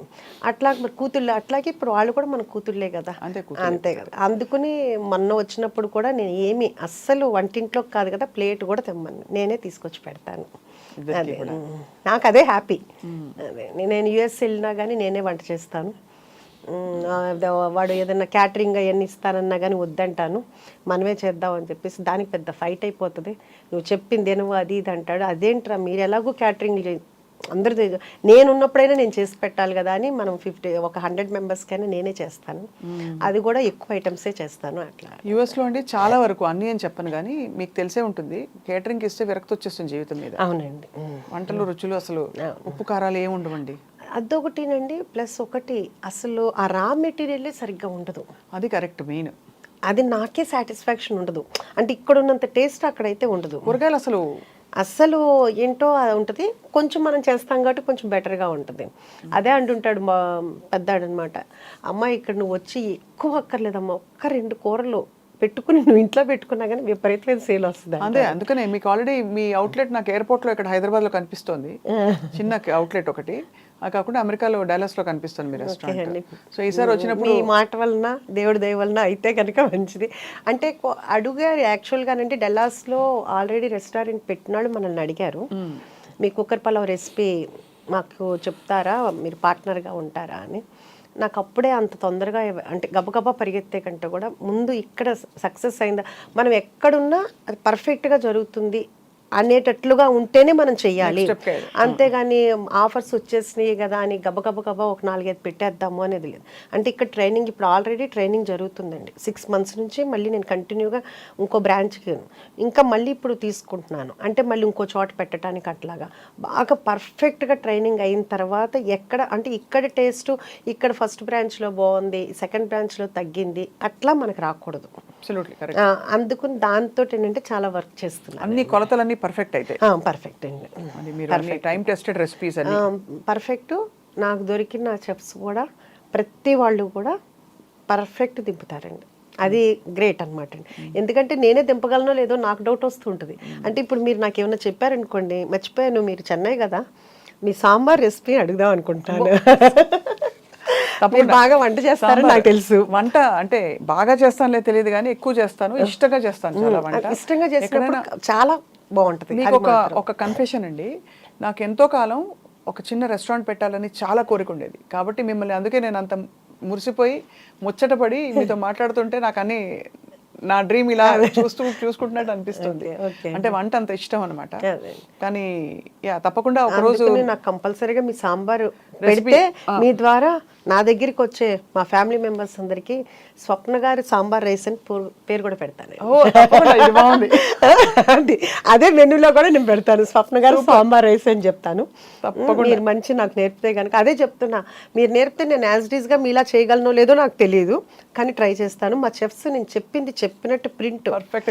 అట్లా మరి కూతుళ్ళు అట్లాగే ఇప్పుడు వాళ్ళు కూడా మన కూతుళ్ళే కదా, అంతే కదా. అందుకుని మొన్న వచ్చినప్పుడు కూడా నేను ఏమి అస్సలు వంటింట్లోకి కాదు కదా, ప్లేట్ కూడా తెమ్మను, నేనే తీసుకొచ్చి పెడతాను. అదే నాకు అదే హ్యాపీ. అదే నేను యుఎస్ వెళ్ళినా కానీ నేనే వంట చేస్తాను. వాడు ఏదైనా క్యాటరింగ్ అవన్నీ ఇస్తానన్నా కానీ వద్దంటాను, మనమే చేద్దామని చెప్పేసి. దానికి పెద్ద ఫైట్ అయిపోతుంది, నువ్వు చెప్పిందేనో అది ఇది అంటాడు. అదేంట్రా మీరు ఎలాగో క్యాటరింగ్ అందరూ నేనున్నప్పుడైనా నేను చేసి పెట్టాలి కదా అని మనం 100 మెంబర్స్కైనా నేనే చేస్తాను. అది కూడా ఎక్కువ ఐటమ్సే చేస్తాను. అట్లా యూఎస్లో అండి చాలా వరకు అన్నీ అని చెప్పను కానీ మీకు తెలిసే ఉంటుంది, కేటరింగ్ ఇస్తే విరక్తి వచ్చేస్తుంది జీవితం మీద. అవునండి. వంటలు రుచులు అసలు ఉప్పు కారాలు ఏమి ఉండవండి. అదొకటినండి. ప్లస్ ఒకటి అసలు ఆ రా మెటీరియల్ సరిగ్గా ఉండదు. అది కరెక్ట్ మెయిన్. అది నాకే సాటిస్ఫాక్షన్ ఉండదు. అంటే ఇక్కడ ఉన్నంత టేస్ట్ అక్కడైతే ఉండదు. కూరగాయలు అసలు ఏంటో అది ఉంటుంది. కొంచెం మనం చేస్తాం కాబట్టి కొంచెం బెటర్గా ఉంటుంది. అదే అంటుంటాడు మా పెద్దాడు అనమాట, అమ్మ ఇక్కడ నువ్వు వచ్చి ఎక్కువ అక్కర్లేదమ్మా, 1-2 కూరలు పెట్టుకుని నువ్వు ఇంట్లో పెట్టుకున్నా కానీ విపరీతమైన సేల్ వస్తుంది. అదే అందుకనే మీకు ఆల్రెడీ మీ అవుట్లెట్ నాకు ఎయిర్పోర్ట్లో ఇక్కడ హైదరాబాద్లో కనిపిస్తోంది, చిన్న అవుట్లెట్ ఒకటి. అది కాకుండా అమెరికాలో డాలస్లో కనిపిస్తుంది మీ రెస్టారెంట్. సో ఈసారి వచ్చినప్పుడు మీ మాట వలన దేవుడి దయ వలన అయితే కనుక మంచిది. అంటే అడిగారు యాక్చువల్గానంటే డల్లాస్లో ఆల్రెడీ రెస్టారెంట్ పెట్టినాడు, మనల్ని అడిగారు మీ కుక్కర్ పలావ్ రెసిపీ మాకు చెప్తారా, మీరు పార్ట్నర్గా ఉంటారా అని. నాకు అప్పుడే అంత తొందరగా అంటే గబగబా పరిగెత్తే కంటే కూడా ముందు ఇక్కడ సక్సెస్ అయిందా, మనం ఎక్కడున్నా అది పర్ఫెక్ట్గా జరుగుతుంది అనేటట్లుగా ఉంటేనే మనం చెయ్యాలి. అంతేగాని ఆఫర్స్ వచ్చేసినాయి కదా అని గబగబా ఒక 4-5 పెట్టేద్దాము అనేది లేదు. అంటే ఇక్కడ ట్రైనింగ్ ఇప్పుడు ఆల్రెడీ ట్రైనింగ్ జరుగుతుందండి 6 months నుంచి. మళ్ళీ నేను కంటిన్యూగా ఇంకో బ్రాంచ్కి ఇంకా మళ్ళీ ఇప్పుడు తీసుకుంటున్నాను. అంటే మళ్ళీ ఇంకో చోట పెట్టడానికి అట్లాగా బాగా పర్ఫెక్ట్గా ట్రైనింగ్ అయిన తర్వాత ఎక్కడ అంటే ఇక్కడ టేస్ట్ ఇక్కడ ఫస్ట్ బ్రాంచ్లో బాగుంది, సెకండ్ బ్రాంచ్లో తగ్గింది, అట్లా మనకు రాకూడదు. అందుకుని దాంతో ఏంటంటే చాలా వర్క్ చేస్తున్నాను. అన్ని కొలతలన్నీ పర్ఫెక్ట్ అయితే పర్ఫెక్ట్ అండి. Time tested recipes perfect. నాకు దొరికిన చెఫ్స్ కూడా ప్రతి వాళ్ళు కూడా పర్ఫెక్ట్ దింపుతారండి. అది గ్రేట్ అనమాట అండి. ఎందుకంటే నేనే దింపగలనో లేదో నాకు డౌట్ వస్తుంటుంది. అంటే ఇప్పుడు మీరు నాకు ఏమైనా చెప్పారనుకోండి, మర్చిపోయాను మీరు చెన్నై కదా, మీ సాంబార్ రెసిపీ అడుగుదాం అనుకుంటాను. బాగా వంట చేస్తారని నాకు తెలుసు. వంట అంటే బాగా చేస్తానులే తెలియదు కానీ ఎక్కువ చేస్తాను, ఇష్టంగా చేస్తాను. చాలా వంట ఇష్టంగా చేసినప్పుడు చాలా బాగుంటుంది. మీకు ఒక కన్ఫెషన్ అండి, నాకు ఎంతో కాలం ఒక చిన్న రెస్టారెంట్ పెట్టాలని చాలా కోరిక ఉండేది. కాబట్టి మిమ్మల్ని అందుకే నేను అంత మురిసిపోయి ముచ్చటపడి మీతో మాట్లాడుతుంటే నాకు అన్ని నా డ్రీమ్ ఇలా చూసుకుంటున్నట్టు అనిపిస్తుంది. అంటే వంట అంత ఇష్టం అనమాట. కానీ తప్పకుండా ఒక రోజు నాకు కంపల్సరీగా మీ సాంబార్ పెడితే మీ ద్వారా నా దగ్గరికి వచ్చే మా ఫ్యామిలీ మెంబర్స్ అందరికి స్వప్న గారి సాంబార్ రైస్ అని పేరు కూడా పెడతాను. అదే మెనూలో కూడా నేను పెడతాను, స్వప్న గారు సాంబార్ రైస్ అని చెప్తాను. మీరు మంచి నాకు నేర్పితే కనుక అదే చెప్తున్నా, మీరు నేర్పితే నేను యాజ్ ఇట్ ఈస్ గా మీలా చేయగలనో లేదో నాకు తెలియదు, కానీ ట్రై చేస్తాను. మా చెఫ్స్ నేను చెప్పినట్టు ప్రింట్ పర్ఫెక్ట్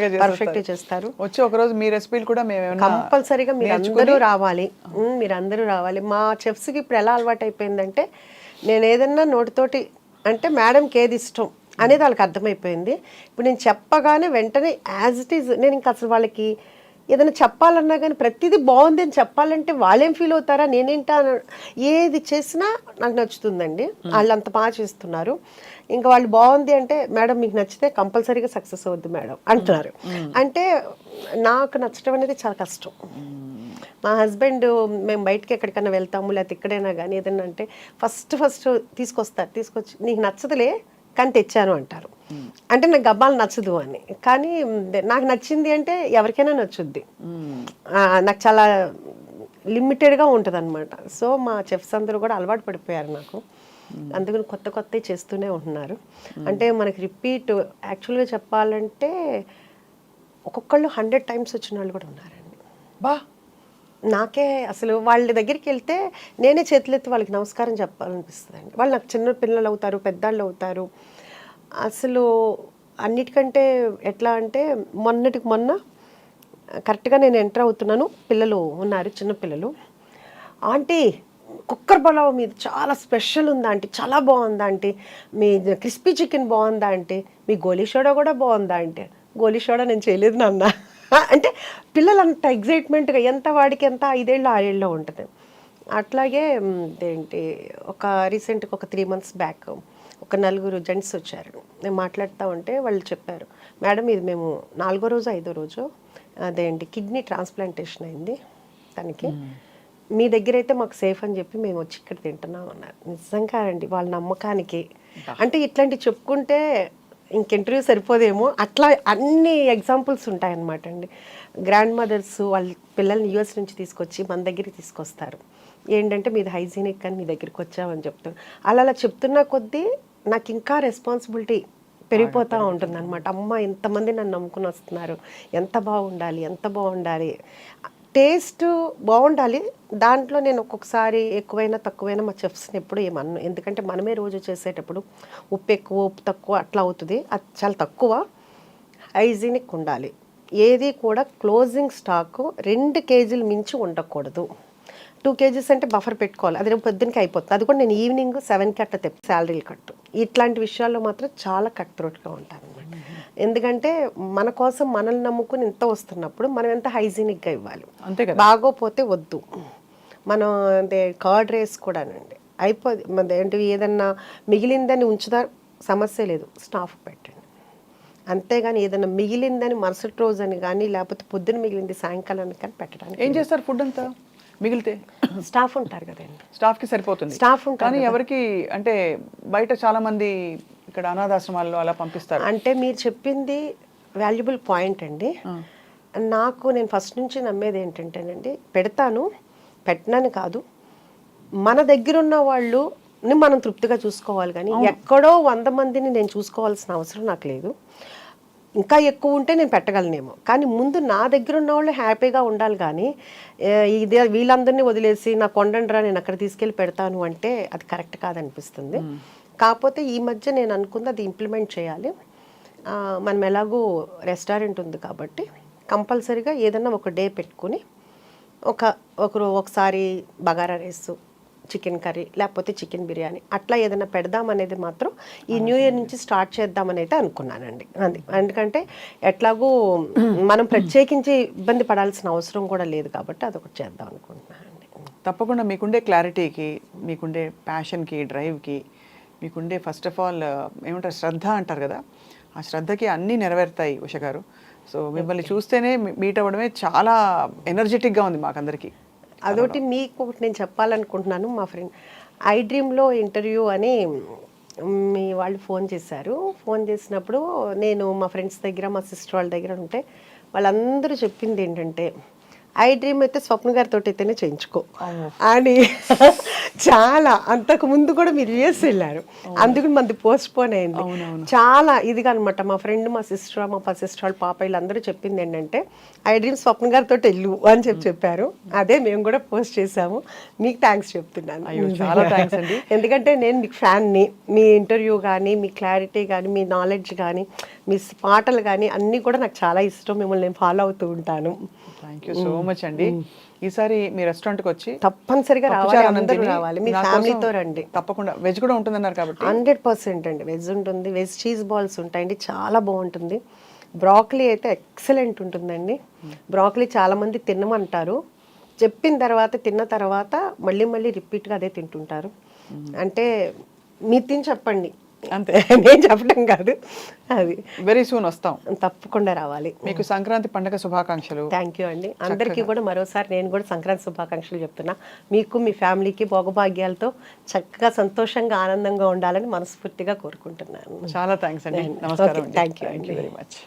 గా చేస్తారు. వచ్చి ఒక రోజు మీ రెసిపీలు కూడా కంపల్సరీగా మీరు అందరూ రావాలి. మా చెఫ్స్ కి ఇప్పుడు ఎలా అలవాటు అయిపోయిందంటే, నేను ఏదన్నా నోటితోటి అంటే మేడంకి ఏది ఇష్టం అనేది వాళ్ళకి అర్థమైపోయింది. ఇప్పుడు నేను చెప్పగానే వెంటనే యాజ్ ఇట్ ఈజ్, నేను ఇంకా అసలు వాళ్ళకి ఏదైనా చెప్పాలన్నా కానీ ప్రతిదీ బాగుంది అని చెప్పాలంటే వాళ్ళేం ఫీల్ అవుతారా, నేనేంటా, ఏది చేసినా నాకు నచ్చుతుందండి. వాళ్ళు అంత బాగా చేస్తున్నారు. ఇంకా వాళ్ళు బాగుంది అంటే, మేడం మీకు నచ్చితే కంపల్సరీగా సక్సెస్ అవుద్ది మేడం అంటున్నారు. అంటే నాకు నచ్చడం అనేది చాలా కష్టం. మా హస్బెండ్ మేము బయటకి ఎక్కడికైనా వెళ్తాము లేకపోతే ఇక్కడైనా కానీ ఏదైనా అంటే ఫస్ట్ తీసుకొచ్చి నీకు నచ్చదులే కానీ తెచ్చాను అంటారు. అంటే నాకు గబ్బాలు నచ్చదు అని. కానీ నాకు నచ్చింది అంటే ఎవరికైనా నచ్చుద్ది. నాకు చాలా లిమిటెడ్గా ఉంటుంది అనమాట. సో మా చెఫ్స్ అందరూ కూడా అలవాటు పడిపోయారు నాకు. అందుకని కొత్త కొత్తవి చేస్తూనే ఉంటున్నారు. అంటే మనకి రిపీట్ యాక్చువల్గా చెప్పాలంటే ఒక్కొక్కళ్ళు 100 times వచ్చిన వాళ్ళు కూడా ఉన్నారండి. బా నాకే అసలు వాళ్ళ దగ్గరికి వెళ్తే నేనే చేతులెత్తి వాళ్ళకి నమస్కారం చెప్పాలనిపిస్తుంది అండి. వాళ్ళు నాకు చిన్న పిల్లలు అవుతారు, పెద్దాళ్ళు అవుతారు. అసలు అన్నిటికంటే ఎట్లా అంటే మొన్నటికి మొన్న కరెక్ట్గా నేను ఎంటర్ అవుతున్నాను, పిల్లలు ఉన్నారు, చిన్న పిల్లలు. ఆంటీ కుక్కర్ పలావ్ మీద చాలా స్పెషల్ ఉందా ఆంటీ, చాలా బాగుందా ఆంటీ, మీ క్రిస్పీ చికెన్ బాగుందా ఆంటీ, మీ గోలీ సోడా కూడా బాగుందా ఆంటీ. గోలీ సోడా నేను చేయలేదు నాన్న అంటే పిల్లలు అంత ఎగ్జైట్మెంట్గా, ఎంత వాడికి ఎంత 5 ఏళ్ళు 6 ఏళ్ళలో ఉంటుంది. అట్లాగే ఏంటి ఒక రీసెంట్గా ఒక 3 months బ్యాక్ ఒక 4 జెంట్స్ వచ్చారు. నేను మాట్లాడుతూ ఉంటే వాళ్ళు చెప్పారు, మేడం ఇది మేము 4వ రోజు 5వ రోజు అదేంటి కిడ్నీ ట్రాన్స్ప్లాంటేషన్ అయింది తనకి, మీ దగ్గర అయితే మాకు సేఫ్ అని చెప్పి మేము వచ్చి ఇక్కడ తింటున్నాం అన్నారు. నిజంగా అండి వాళ్ళ నమ్మకానికి. అంటే ఇట్లాంటివి చెప్పుకుంటే ఇంకెంటర్వ్యూ సరిపోదేమో, అట్లా అన్ని ఎగ్జాంపుల్స్ ఉంటాయన్నమాట అండి. గ్రాండ్ మదర్స్ వాళ్ళ పిల్లల్ని యూఎస్ నుంచి తీసుకొచ్చి మన దగ్గరికి తీసుకొస్తారు. ఏంటంటే మీది హైజీనిక్ అని మీ దగ్గరికి వచ్చామని చెప్తాను. అలా చెప్తున్న కొద్దీ నాకు ఇంకా రెస్పాన్సిబిలిటీ పెరిగిపోతూ ఉంటుంది అనమాట. అమ్మ ఎంతమంది నన్ను నమ్ముకుని వస్తున్నారు, ఎంత బాగుండాలి, టేస్ట్ బాగుండాలి. దాంట్లో నేను ఒక్కొక్కసారి ఎక్కువైనా తక్కువైనా మా చెఫ్స్ని ఎప్పుడు ఏమన్ను, ఎందుకంటే మనమే రోజు చేసేటప్పుడు ఉప్పు ఎక్కువ ఉప్పు తక్కువ అట్లా అవుతుంది. అది చాలా తక్కువ. హైజీనిక్ ఉండాలి. ఏది కూడా క్లోజింగ్ స్టాకు 2 kgs మించి ఉండకూడదు. 2 kgs అంటే బఫర్ పెట్టుకోవాలి. అది రేపు పొద్దునకి అయిపోతుంది. అది కూడా నేను ఈవినింగ్ 7కి అట్లా తెప్పి శాలరీలు కట్టు. ఇట్లాంటి విషయాల్లో మాత్రం చాలా కట్ త్రోట్గా ఉంటాను అనమాట. ఎందుకంటే మన కోసం మనల్ని నమ్ముకుని ఇంత వస్తున్నప్పుడు మనం ఎంత హైజీనిక్గా ఇవ్వాలి. అంతే కదా. బాగోపోతే వద్దు. మనం అంటే కర్డ్ రైస్ కూడానండి అయిపోదు, మన ఏంటి ఏదన్నా మిగిలిందని ఉంచుదా సమస్య లేదు, స్టాఫ్ పెట్టండి. అంతేగాని ఏదైనా మిగిలిందని మరుసటి రోజు అని కానీ లేకపోతే పొద్దున మిగిలింది సాయంకాలానికి కానీ పెట్టడానికి. ఏం చేస్తారు ఫుడ్ అంతా మిగిలితే? స్టాఫ్ ఉంటారు కదండి, స్టాఫ్కి సరిపోతుంది. స్టాఫ్ ఉంటారు కానీ ఎవరికి అంటే బయట చాలా మంది ఇక్కడ అనాథాశ్రమాల్లో అలా పంపిస్తారు. అంటే మీరు చెప్పింది వాల్యుబుల్ పాయింట్ అండి. నాకు నేను ఫస్ట్ నుంచి నమ్మేది ఏంటంటేనండి, పెడతాను పెట్టనని కాదు, మన దగ్గర ఉన్న వాళ్ళు మనం తృప్తిగా చూసుకోవాలి. కానీ ఎక్కడో 100 మందిని నేను చూసుకోవాల్సిన అవసరం నాకు లేదు. ఇంకా ఎక్కువ ఉంటే నేను పెట్టగలనేమో, కానీ ముందు నా దగ్గర ఉన్న వాళ్ళు హ్యాపీగా ఉండాలి. కానీ ఇది వీళ్ళందరినీ వదిలేసి నా కొండండ్రా నేను అక్కడ తీసుకెళ్ళి పెడతాను అంటే అది కరెక్ట్ కాదనిపిస్తుంది. కాకపోతే ఈ మధ్య నేను అనుకుంది అది ఇంప్లిమెంట్ చేయాలి. మనం ఎలాగో రెస్టారెంట్ ఉంది కాబట్టి కంపల్సరీగా ఏదన్నా ఒక డే పెట్టుకుని ఒకసారి బగారా రైస్, చికెన్ కర్రీ లేకపోతే చికెన్ బిర్యానీ అట్లా ఏదైనా పెడదామనేది మాత్రం ఈ న్యూ ఇయర్ నుంచి స్టార్ట్ చేద్దామని అయితే అనుకున్నానండి. అది ఎందుకంటే ఎట్లాగూ మనం ప్రత్యేకించి ఇబ్బంది పడాల్సిన అవసరం కూడా లేదు కాబట్టి అదొకటి చేద్దాం అనుకుంటున్నానండి. తప్పకుండా మీకుండే క్లారిటీకి, మీకుండే ప్యాషన్కి, డ్రైవ్కి, మీకుండే ఫస్ట్ ఆఫ్ ఆల్ ఏమంటారు శ్రద్ధ అంటారు కదా, ఆ శ్రద్ధకి అన్నీ నెరవేరుతాయి ఉష గారు. సో మిమ్మల్ని చూస్తేనే మీట్ అవ్వడమే చాలా ఎనర్జెటిక్గా ఉంది మాకందరికీ. అదొకటి మీకు ఒకటి నేను చెప్పాలనుకుంటున్నాను. మా ఫ్రెండ్ ఐ డ్రీమ్లో ఇంటర్వ్యూ అని మీ వాళ్ళు ఫోన్ చేశారు. ఫోన్ చేసినప్పుడు నేను మా ఫ్రెండ్స్ దగ్గర మా సిస్టర్ వాళ్ళ దగ్గర ఉంటే వాళ్ళందరూ చెప్పింది ఏంటంటే ఐ డ్రీమ్ అయితే స్వప్న గారితో అయితేనే చేయించుకో అని. చాలా అంతకు ముందు కూడా మీరు యూఎస్ వెళ్ళారు, అందుకు మనది పోస్ట్ పోన్ అయింది. చాలా ఇదిగా అనమాట. మా ఫ్రెండ్, మా సిస్టర్, మా సిస్టర్ వాళ్ళ పాప వీళ్ళందరూ చెప్పింది ఏంటంటే ఐ డ్రీమ్ స్వప్న గారితో వెళ్ళు అని చెప్పారు. అదే మేము కూడా పోస్ట్ చేసాము. మీకు థ్యాంక్స్ చెప్తున్నాను. చాలా థ్యాంక్స్ అండి. ఎందుకంటే నేను మీకు ఫ్యాన్ని. మీ ఇంటర్వ్యూ కానీ, మీ క్లారిటీ కానీ, మీ నాలెడ్జ్ కానీ, మీ పాటలు కానీ అన్నీ కూడా నాకు చాలా ఇష్టం. మిమ్మల్ని నేను ఫాలో అవుతూ ఉంటాను. థ్యాంక్ యూ సో మచ్ అండి. ఈసారి మీ రెస్టారెంట్కి వచ్చి తప్పనిసరిగా రావాలి, అందరూ రావాలి, మీ ఫ్యామిలీతో రండి. తప్పకుండా. వెజ్ కూడా ఉంటుందన్నారు కాబట్టి 100% అండి వెజ్ ఉంటుంది. వెజ్ చీజ్ బాల్స్ ఉంటాయండి, చాలా బాగుంటుంది. బ్రాకలీ అయితే ఎక్సలెంట్ ఉంటుందండి. బ్రాకలీ చాలామంది తినమంటారు, చెప్పిన తర్వాత తిన్న తర్వాత మళ్ళీ మళ్ళీ రిపీట్గా అదే తింటుంటారు. అంటే మీరు తిని చెప్పండి అంతే, నేను చెప్పడం కాదు. అది వెరీ సూన్ వస్తాం, తప్పకుండా రావాలి. మీకు సంక్రాంతి పండుగ శుభాకాంక్షలు. థ్యాంక్ యూ అండి. అందరికీ కూడా మరోసారి నేను కూడా సంక్రాంతి శుభాకాంక్షలు చెప్తున్నా. మీకు మీ ఫ్యామిలీకి భోగభాగ్యాలతో చక్కగా సంతోషంగా ఆనందంగా ఉండాలని మనస్ఫూర్తిగా కోరుకుంటున్నాను. చాలా థ్యాంక్స్ అండి. నమస్కారం. Thank you very much.